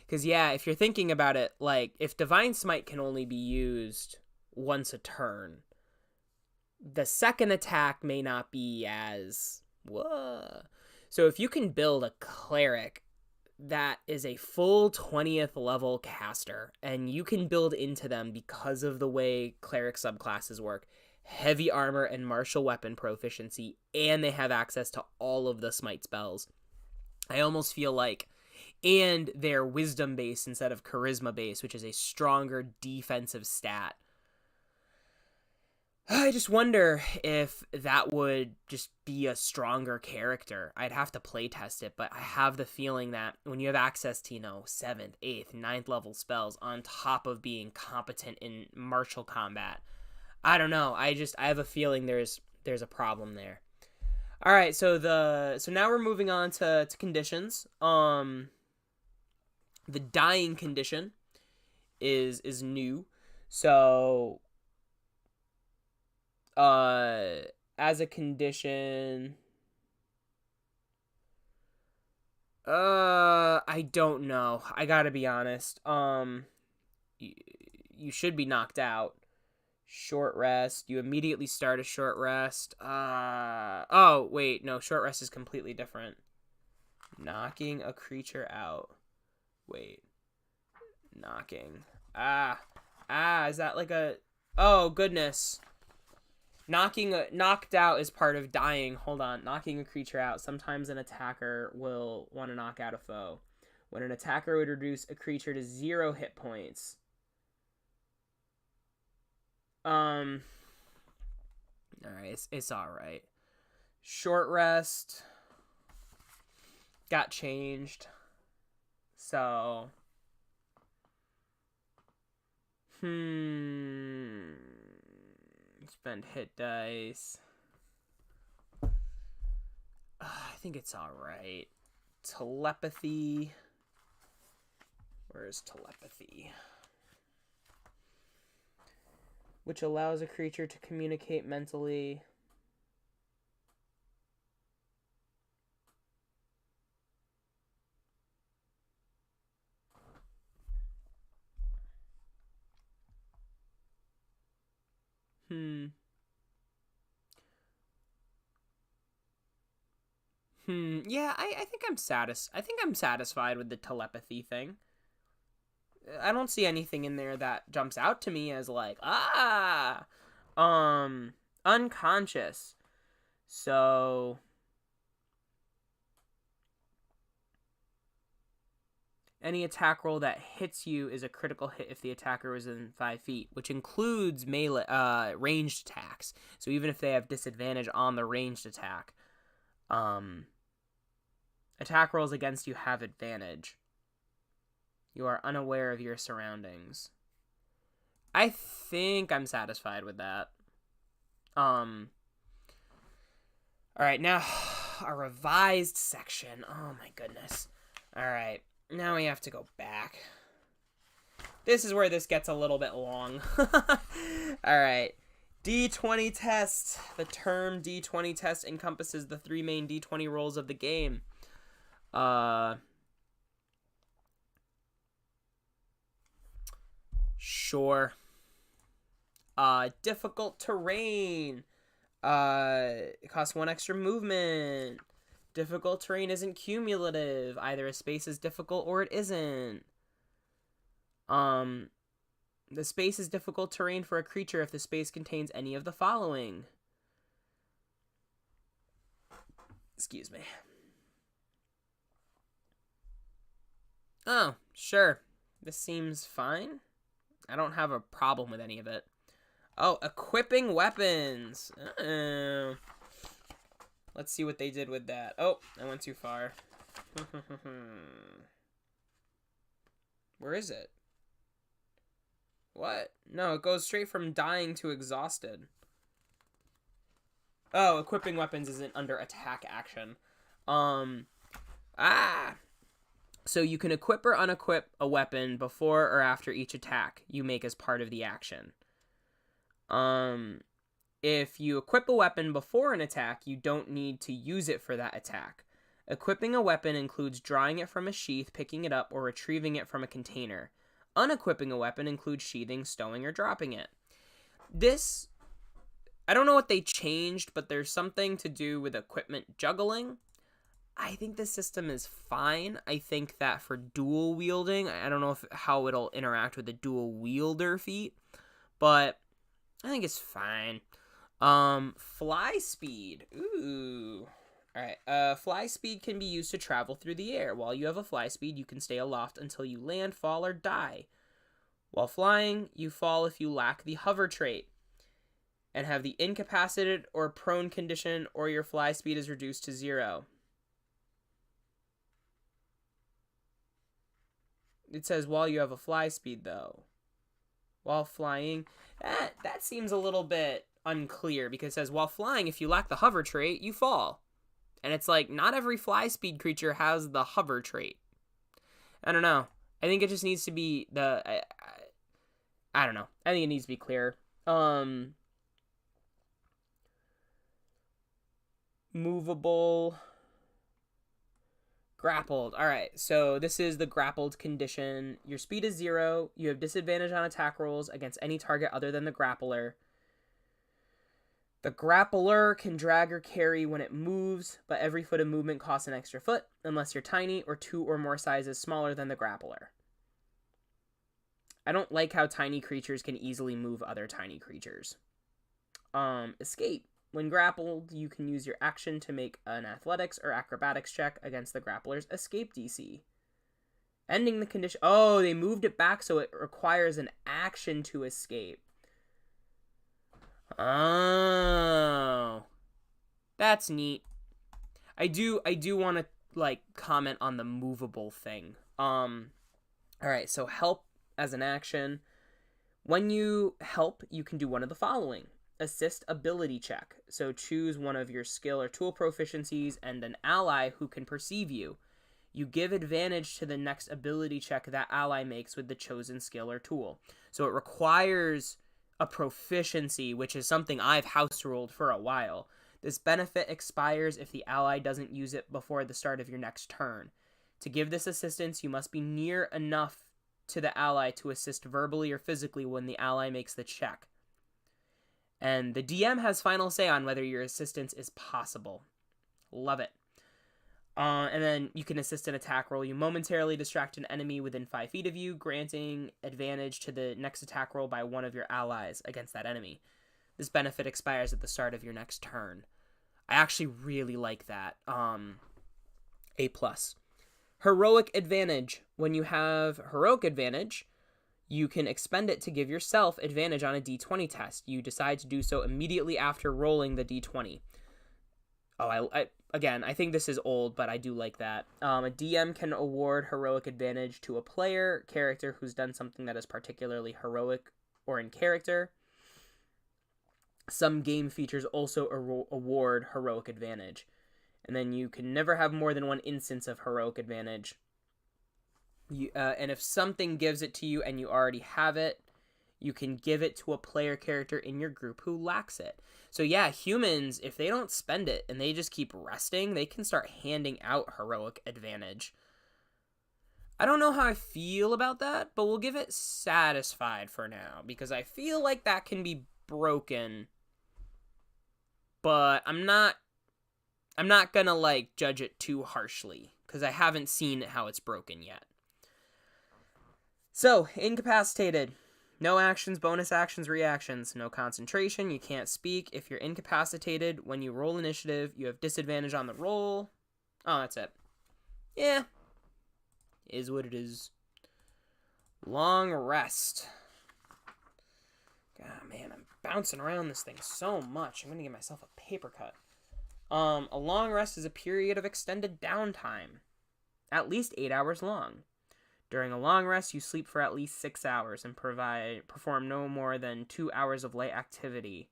Because, yeah, if you're thinking about it, like, if Divine Smite can only be used once a turn, the second attack may not be as... Whoa. So if you can build a cleric that is a full 20th level caster, and you can build into them because of the way cleric subclasses work, heavy armor and martial weapon proficiency, and they have access to all of the smite spells, I almost feel like, and they're wisdom based instead of charisma based, which is a stronger defensive stat, I just wonder if that would just be a stronger character. I'd have to play test it, but I have the feeling that when you have access to, 7th, 8th, 9th level spells on top of being competent in martial combat, I don't know. I have a feeling there's a problem there. All right, so now we're moving on to conditions. The dying condition is new. So as a condition, I don't know. I gotta be honest. You should be knocked out. Short rest. You immediately start a short rest. Oh, wait. No, short rest is completely different. Knocking a creature out. Wait. Knocking. Is that like a... Oh, goodness. Knocked out is part of dying. Hold on. Knocking a creature out. Sometimes an attacker will want to knock out a foe. When an attacker would reduce a creature to 0 hit points. Alright, it's alright. Short rest got changed. So spend hit dice. I think it's alright. Telepathy. Where's telepathy? Which allows a creature to communicate mentally. Yeah, I think I'm satisfied with the telepathy thing. I don't see anything in there that jumps out to me as like, unconscious. So any attack roll that hits you is a critical hit if the attacker was within 5 feet, which includes melee, ranged attacks. So even if they have disadvantage on the ranged attack, attack rolls against you have advantage. You are unaware of your surroundings. I think I'm satisfied with that. All right, now a revised section. Oh my goodness. All right, now we have to go back. This is where this gets a little bit long. All right. D20 test. The term D20 test encompasses the 3 main D20 rolls of the game. Sure. Difficult terrain. It costs 1 extra movement. Difficult terrain isn't cumulative. Either a space is difficult or it isn't. The space is difficult terrain for a creature if the space contains any of the following. Excuse me. Oh, sure. This seems fine. I don't have a problem with any of it. Oh, equipping weapons. Let's see what they did with that. Oh, I went too far. Where is it? What? No, it goes straight from dying to exhausted. Oh, equipping weapons isn't under attack action. So you can equip or unequip a weapon before or after each attack you make as part of the action. If you equip a weapon before an attack, you don't need to use it for that attack. Equipping a weapon includes drawing it from a sheath, picking it up, or retrieving it from a container. Unequipping a weapon includes sheathing, stowing, or dropping it. This, I don't know what they changed, but there's something to do with equipment juggling. I think this system is fine. I think that for dual wielding, I don't know how it'll interact with the dual wielder feat, but I think it's fine. Fly speed. Ooh. Alright, fly speed can be used to travel through the air. While you have a fly speed, you can stay aloft until you land, fall, or die. While flying, you fall if you lack the hover trait and have the incapacitated or prone condition, or your fly speed is reduced to 0. It says while you have a fly speed, though. While flying, that seems a little bit unclear, because it says while flying, if you lack the hover trait, you fall. And it's like, not every fly speed creature has the hover trait. I don't know. I think it just needs to be I don't know. I think it needs to be clear. Movable. Grappled. Alright, so this is the grappled condition. Your speed is 0. You have disadvantage on attack rolls against any target other than the grappler. The grappler can drag or carry when it moves, but every foot of movement costs an extra foot, unless you're tiny or 2 or more sizes smaller than the grappler. I don't like how tiny creatures can easily move other tiny creatures. Escape. When grappled, you can use your action to make an athletics or acrobatics check against the grappler's escape DC. Ending the condition. Oh, they moved it back so it requires an action to escape. Oh, that's neat. I do want to comment on the movable thing. All right, so help as an action. When you help, you can do one of the following: assist ability check. So choose one of your skill or tool proficiencies and an ally who can perceive you. You give advantage to the next ability check that ally makes with the chosen skill or tool. So it requires a proficiency, which is something I've house ruled for a while. This benefit expires if the ally doesn't use it before the start of your next turn. To give this assistance, you must be near enough to the ally to assist verbally or physically when the ally makes the check. And the DM has final say on whether your assistance is possible. Love it. And then you can assist an attack roll. You momentarily distract an enemy within 5 feet of you, granting advantage to the next attack roll by one of your allies against that enemy. This benefit expires at the start of your next turn. I actually really like that. A+. Heroic advantage. When you have heroic advantage, you can expend it to give yourself advantage on a d20 test. You decide to do so immediately after rolling the d20. Oh, I think this is old, but I do like that. A DM can award heroic advantage to a player character who's done something that is particularly heroic or in character. Some game features also award heroic advantage. And then you can never have more than one instance of heroic advantage. And if something gives it to you and you already have it, you can give it to a player character in your group who lacks it. So yeah, humans, if they don't spend it and they just keep resting, they can start handing out heroic advantage. I don't know how I feel about that, but we'll give it satisfied for now, because I feel like that can be broken. But I'm not gonna, like, judge it too harshly, because I haven't seen how it's broken yet. So, incapacitated. No actions, bonus actions, reactions. No concentration. You can't speak. If you're incapacitated, when you roll initiative, you have disadvantage on the roll. Oh, that's it. Yeah. Is what it is. Long rest. God, man, I'm bouncing around this thing so much. I'm going to give myself a paper cut. A long rest is a period of extended downtime. At least 8 hours long. During a long rest, you sleep for at least 6 hours and perform no more than 2 hours of light activity.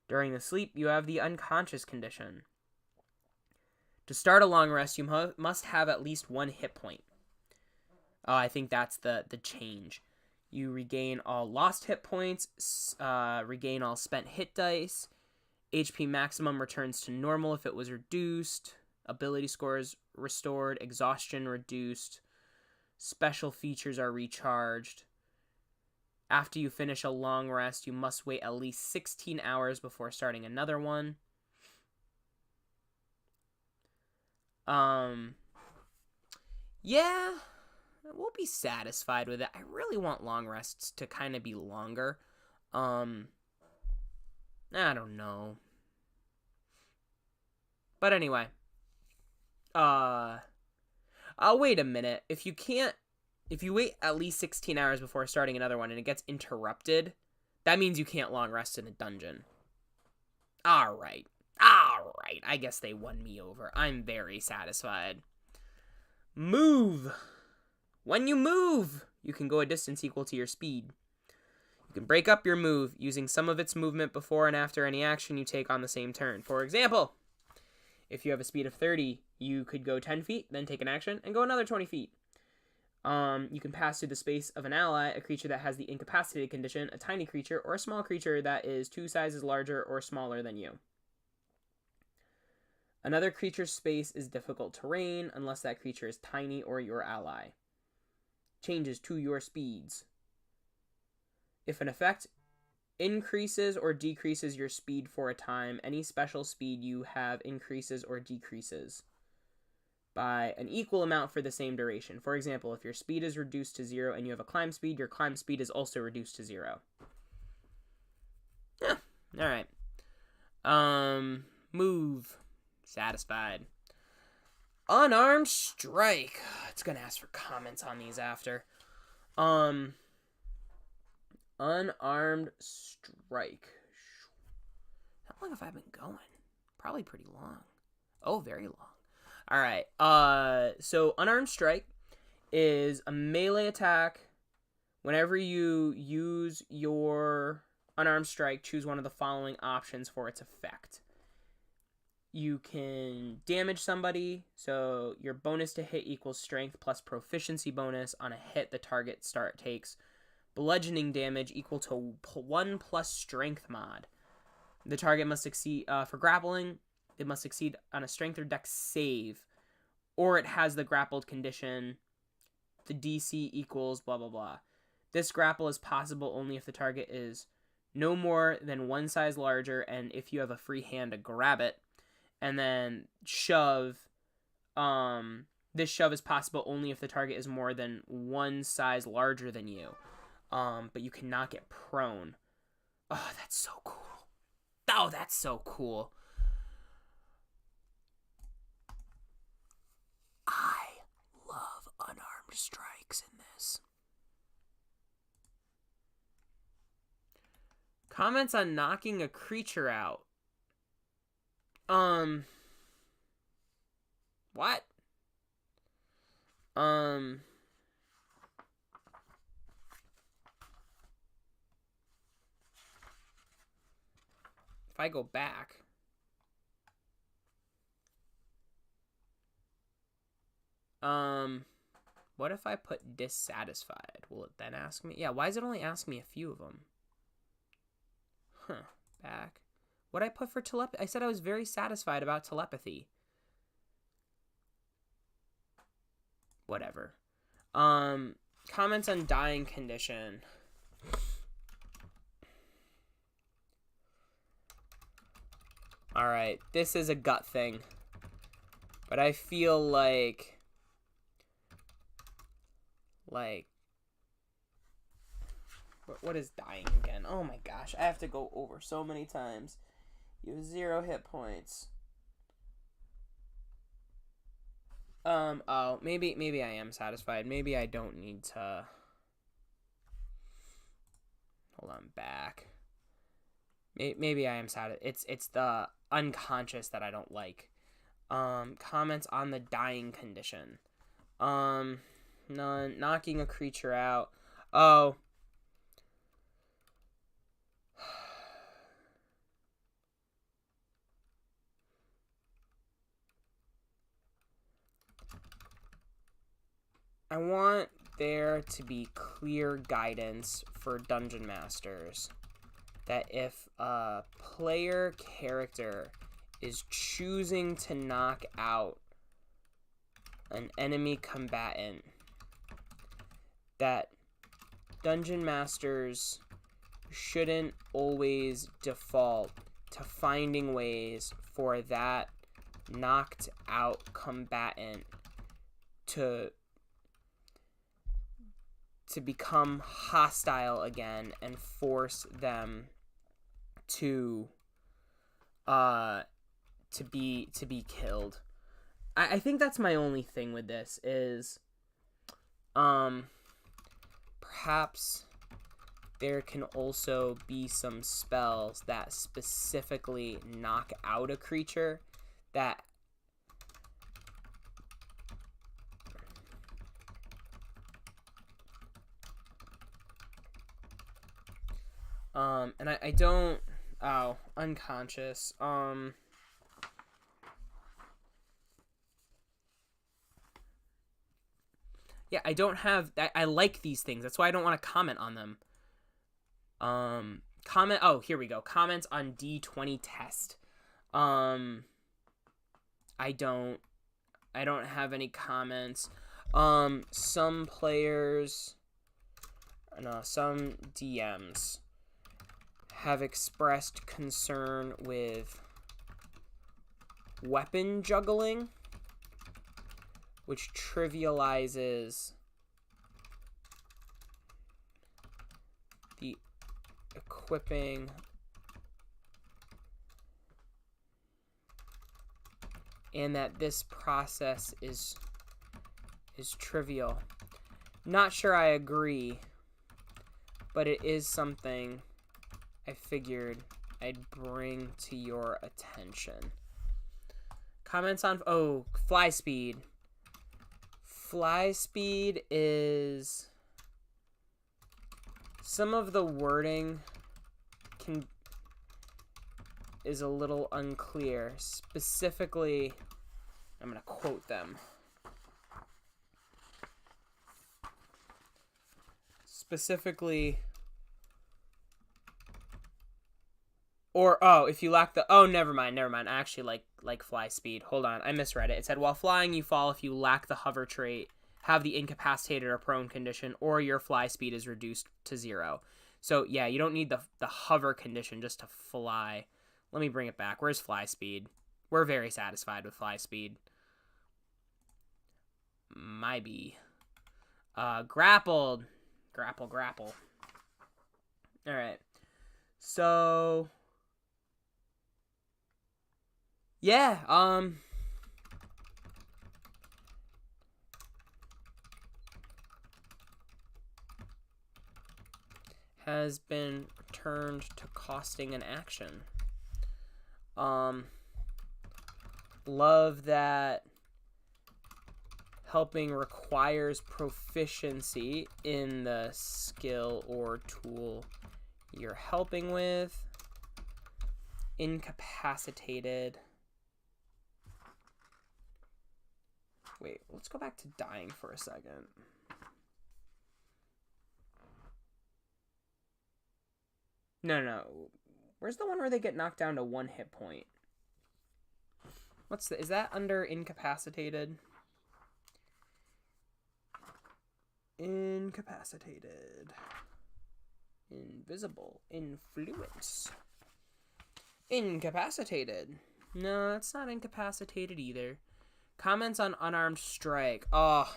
During the sleep, you have the unconscious condition. To start a long rest, you must have at least 1 hit point. I think that's the change. You regain all lost hit points, regain all spent hit dice. HP maximum returns to normal if it was reduced. Ability scores restored. Exhaustion reduced. Special features are recharged. After you finish a long rest, you must wait at least 16 hours before starting another one. Yeah, we'll be satisfied with it. I really want long rests to kind of be longer. I don't know. But anyway. Wait a minute. If you wait at least 16 hours before starting another one and it gets interrupted, that means you can't long rest in a dungeon. Alright. I guess they won me over. I'm very satisfied. Move. When you move, you can go a distance equal to your speed. You can break up your move using some of its movement before and after any action you take on the same turn. For example, if you have a speed of 30, you could go 10 feet, then take an action, and go another 20 feet. You can pass through the space of an ally, a creature that has the incapacitated condition, a tiny creature, or a small creature that is 2 sizes larger or smaller than you. Another creature's space is difficult terrain unless that creature is tiny or your ally. Changes to your speeds. If an effect increases or decreases your speed for a time, any special speed you have increases or decreases by an equal amount for the same duration. For example, if your speed is reduced to 0 and you have a climb speed, your climb speed is also reduced to 0. Yeah, alright. Move. Satisfied. Unarmed strike. It's gonna ask for comments on these after. Unarmed strike. How long have I been going? Probably pretty long. Oh, very long. Alright, so unarmed strike is a melee attack. Whenever you use your unarmed strike, choose one of the following options for its effect. You can damage somebody, so your bonus to hit equals strength plus proficiency bonus on a hit the target takes. Bludgeoning damage equal to 1 plus strength mod. The target must succeed, for grappling, it must succeed on a strength or dex save, or it has the grappled condition. The DC equals blah blah blah. This grapple is possible only if the target is no more than 1 size larger, and if you have a free hand to grab it. And then shove. This shove is possible only if the target is more than 1 size larger than you. But you cannot get prone. Oh, that's so cool. Oh, that's so cool. I love unarmed strikes in this. Comments on knocking a creature out. What? I go back... What if I put dissatisfied? Will it then ask me? Yeah, why does it only ask me a few of them? Huh, back. What'd I put for telepathy? I said I was very satisfied about telepathy. Whatever. Comments on dying condition. Alright, this is a gut thing. But I feel like... what is dying again? Oh my gosh, I have to go over so many times. You have 0 hit points. Oh, maybe I am satisfied. Maybe I don't need to... Hold on, back. Maybe I am satisfied. It's the unconscious that I don't like. Comments on the dying condition. None. Knocking a creature out. Oh. I want there to be clear guidance for dungeon masters that if a player character is choosing to knock out an enemy combatant, that dungeon masters shouldn't always default to finding ways for that knocked out combatant to become hostile again and force them to be killed. I think that's my only thing with this is perhaps there can also be some spells that specifically knock out a creature that and I don't... Oh, unconscious. Yeah, I don't have... I like these things. That's why I don't want to comment on them. Comment... Oh, here we go. Comments on D20 test. I don't have any comments. Some players... No, some DMs have expressed concern with weapon juggling, which trivializes the equipping and that this process is trivial. Not sure I agree, but it is something I figured I'd bring to your attention. Comments on... Oh, fly speed. Fly speed is... Some of the wording is a little unclear. Specifically, I'm going to quote them. Specifically... Or, oh, if you lack the... Oh, never mind. I actually like fly speed. Hold on, I misread it. It said, while flying, you fall if you lack the hover trait, have the incapacitated or prone condition, or your fly speed is reduced to 0. So, yeah, you don't need the hover condition just to fly. Let me bring it back. Where's fly speed? We're very satisfied with fly speed. Maybe. Grappled. Grapple. Alright. So... Yeah, has been returned to costing an action. Love that helping requires proficiency in the skill or tool you're helping with. incapacitated. Wait, let's go back to dying for a second. No. Where's the one where they get knocked down to 1 hit point? Is that under incapacitated? Incapacitated. Invisible. Influence. Incapacitated. No, that's not incapacitated either. Comments on unarmed strike. Oh.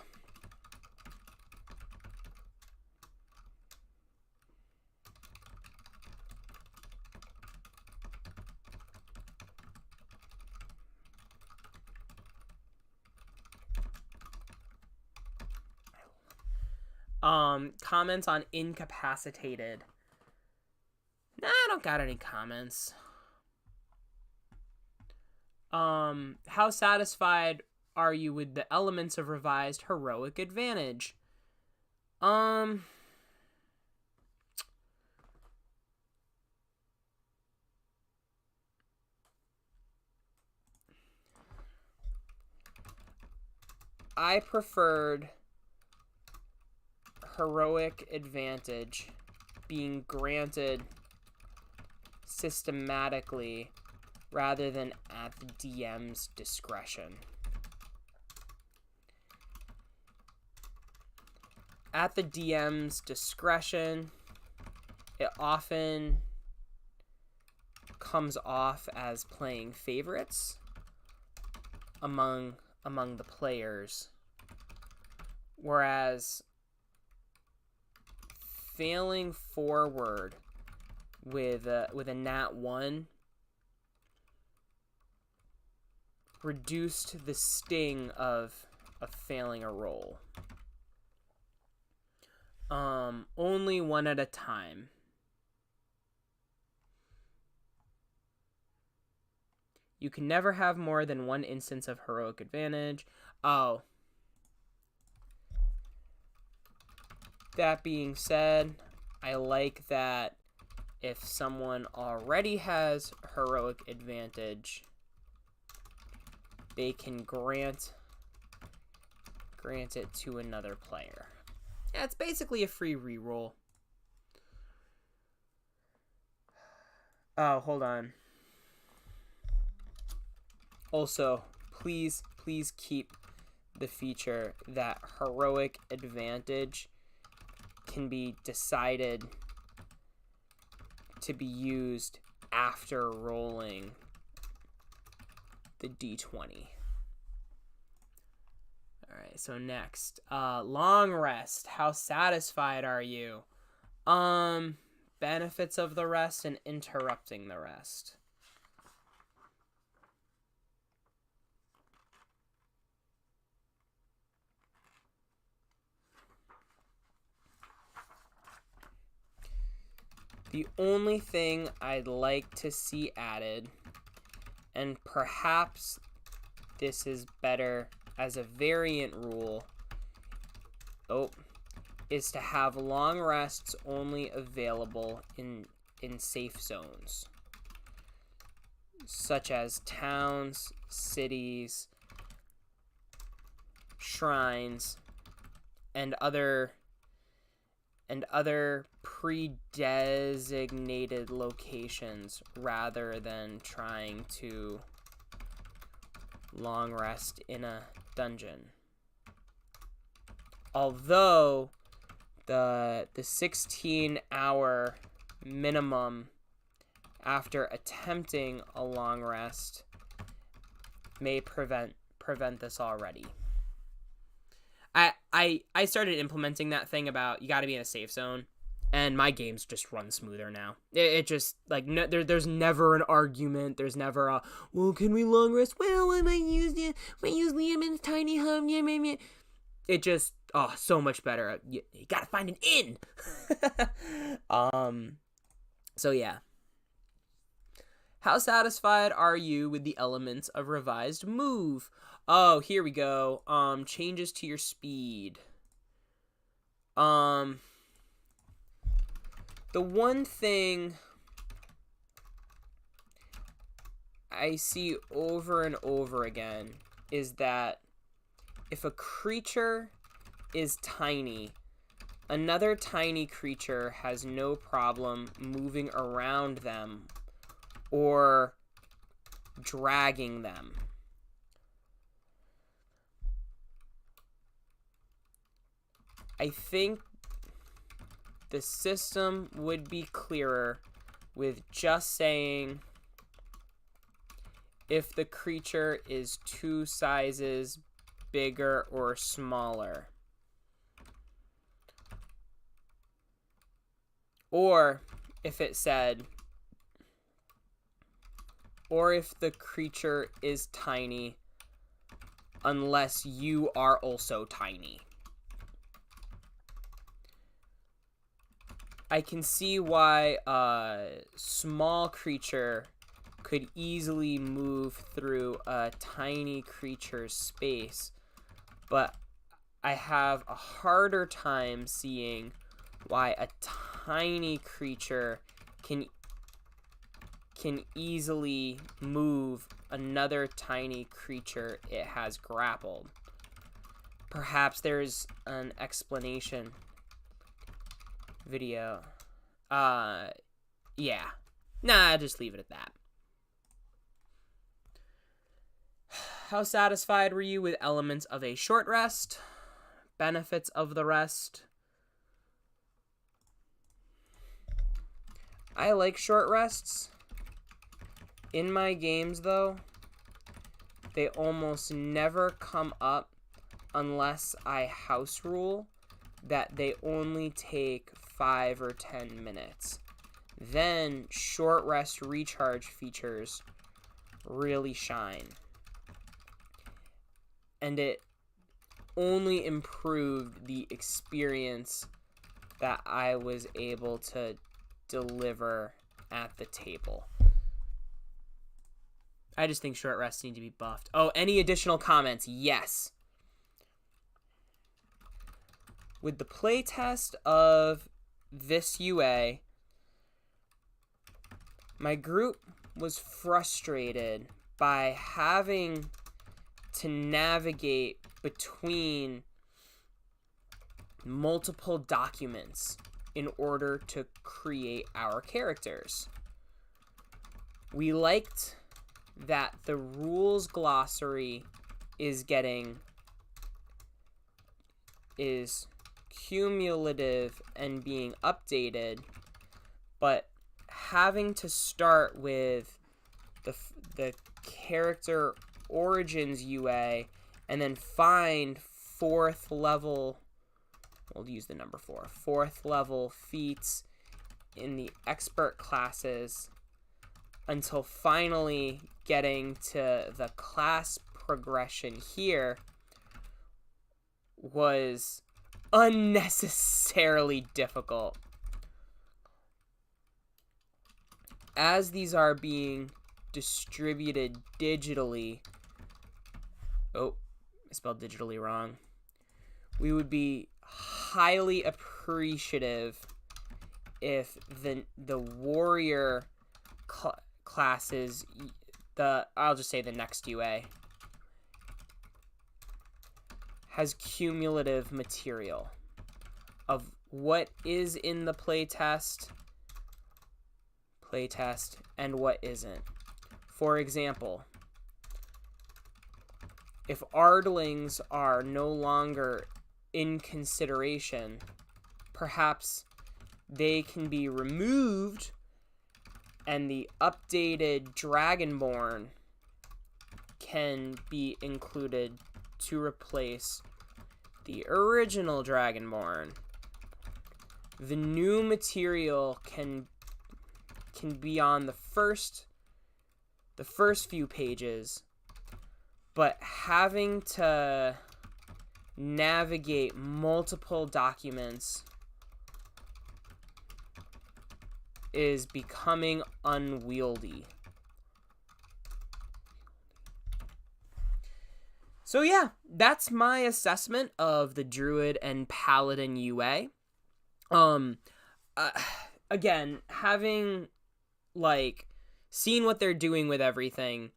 Comments on incapacitated. Nah, I don't got any comments. How satisfied are you with the elements of revised heroic advantage? I preferred heroic advantage being granted systematically rather than at the DM's discretion. At the DM's discretion, it often comes off as playing favorites among the players, whereas failing forward with a nat 1 reduced the sting of failing a roll. Only one at a time. You can never have more than one instance of heroic advantage. Oh. That being said, I like that if someone already has heroic advantage, they can grant it to another player. Yeah, it's basically a free reroll. Oh, hold on. Also, please keep the feature that heroic advantage can be decided to be used after rolling the d20. Alright, so next. Long rest. How satisfied are you? Benefits of the rest and interrupting the rest. The only thing I'd like to see added, and perhaps this is better as a variant rule, is to have long rests only available in safe zones, such as towns, cities, shrines, and other pre-designated locations, rather than trying to long rest in a dungeon. Although the 16-hour minimum after attempting a long rest may prevent this already. I started implementing that thing about you got to be in a safe zone, and my games just run smoother now. It just, like, there's never an argument. There's never a, well, can we long rest? Well, I might use Liam's tiny hum. Yeah. It just, so much better. You got to find an inn. So yeah. How satisfied are you with the elements of revised move? Oh, here we go. Changes to your speed. The one thing I see over and over again is that if a creature is tiny, another tiny creature has no problem moving around them or dragging them. I think the system would be clearer with just saying if the creature is 2 sizes bigger or smaller. Or if it said, or if the creature is tiny unless you are also tiny. I can see why a small creature could easily move through a tiny creature's space, but I have a harder time seeing why a tiny creature can easily move another tiny creature it has grappled. Perhaps there's an explanation video. Yeah. Nah, just leave it at that. How satisfied were you with elements of a short rest? Benefits of the rest? I like short rests. In my games, though, they almost never come up unless I house rule that they only take 5 or 10 minutes. Then short rest recharge features really shine. And it only improved the experience that I was able to deliver at the table. I just think short rests need to be buffed. Oh, any additional comments? Yes. With the playtest of this UA, my group was frustrated by having to navigate between multiple documents in order to create our characters. We liked that the rules glossary is cumulative and being updated, but having to start with the character origins UA and then find 4th level, we'll use the number 4th level feats in the expert classes until finally getting to the class progression here was unnecessarily difficult. As these are being distributed digitally, oh, I spelled digitally wrong, we would be highly appreciative if the warrior classes, I'll just say the next UA, has cumulative material of what is in the playtest and what isn't. For example, if Ardlings are no longer in consideration, perhaps they can be removed and the updated Dragonborn can be included to replace the original Dragonborn. The new material can be on the first few pages, but having to navigate multiple documents is becoming unwieldy. So yeah, that's my assessment of the Druid and Paladin UA. Again, having like seeing what they're doing with everything,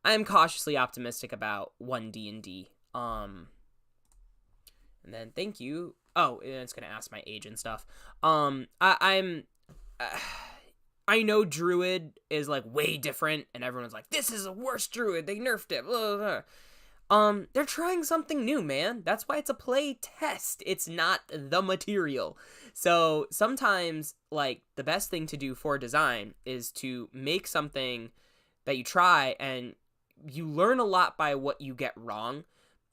I'm cautiously optimistic about 1D&D. And then thank you. Oh, and it's gonna ask my age and stuff. I know Druid is like way different, and everyone's like, this is a worse Druid. They nerfed it. Blah, blah, blah. They're trying something new, man. That's why it's a play test. It's not the material. So sometimes, like, the best thing to do for design is to make something that you try, and you learn a lot by what you get wrong,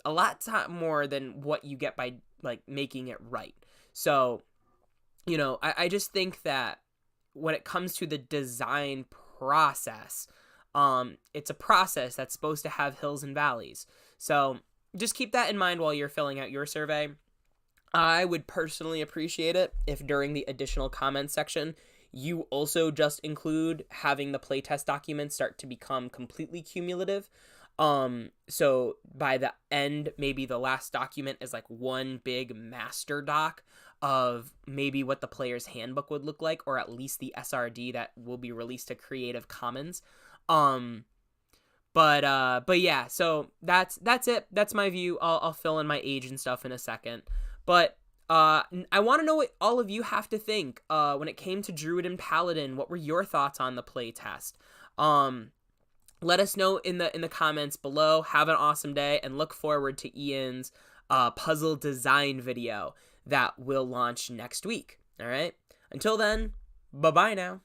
a lot more than what you get by, like, making it right. So, you know, I just think that when it comes to the design process, it's a process that's supposed to have hills and valleys. So just keep that in mind while you're filling out your survey. I would personally appreciate it if during the additional comments section, you also just include having the playtest documents start to become completely cumulative. So by the end, maybe the last document is like one big master doc of maybe what the player's handbook would look like, or at least the SRD that will be released to Creative Commons. But yeah, so that's it. That's my view. I'll fill in my age and stuff in a second. But I want to know what all of you have to think when it came to Druid and Paladin. What were your thoughts on the playtest? Let us know in the comments below. Have an awesome day, and look forward to Ian's puzzle design video that will launch next week. All right. Until then, bye-bye now.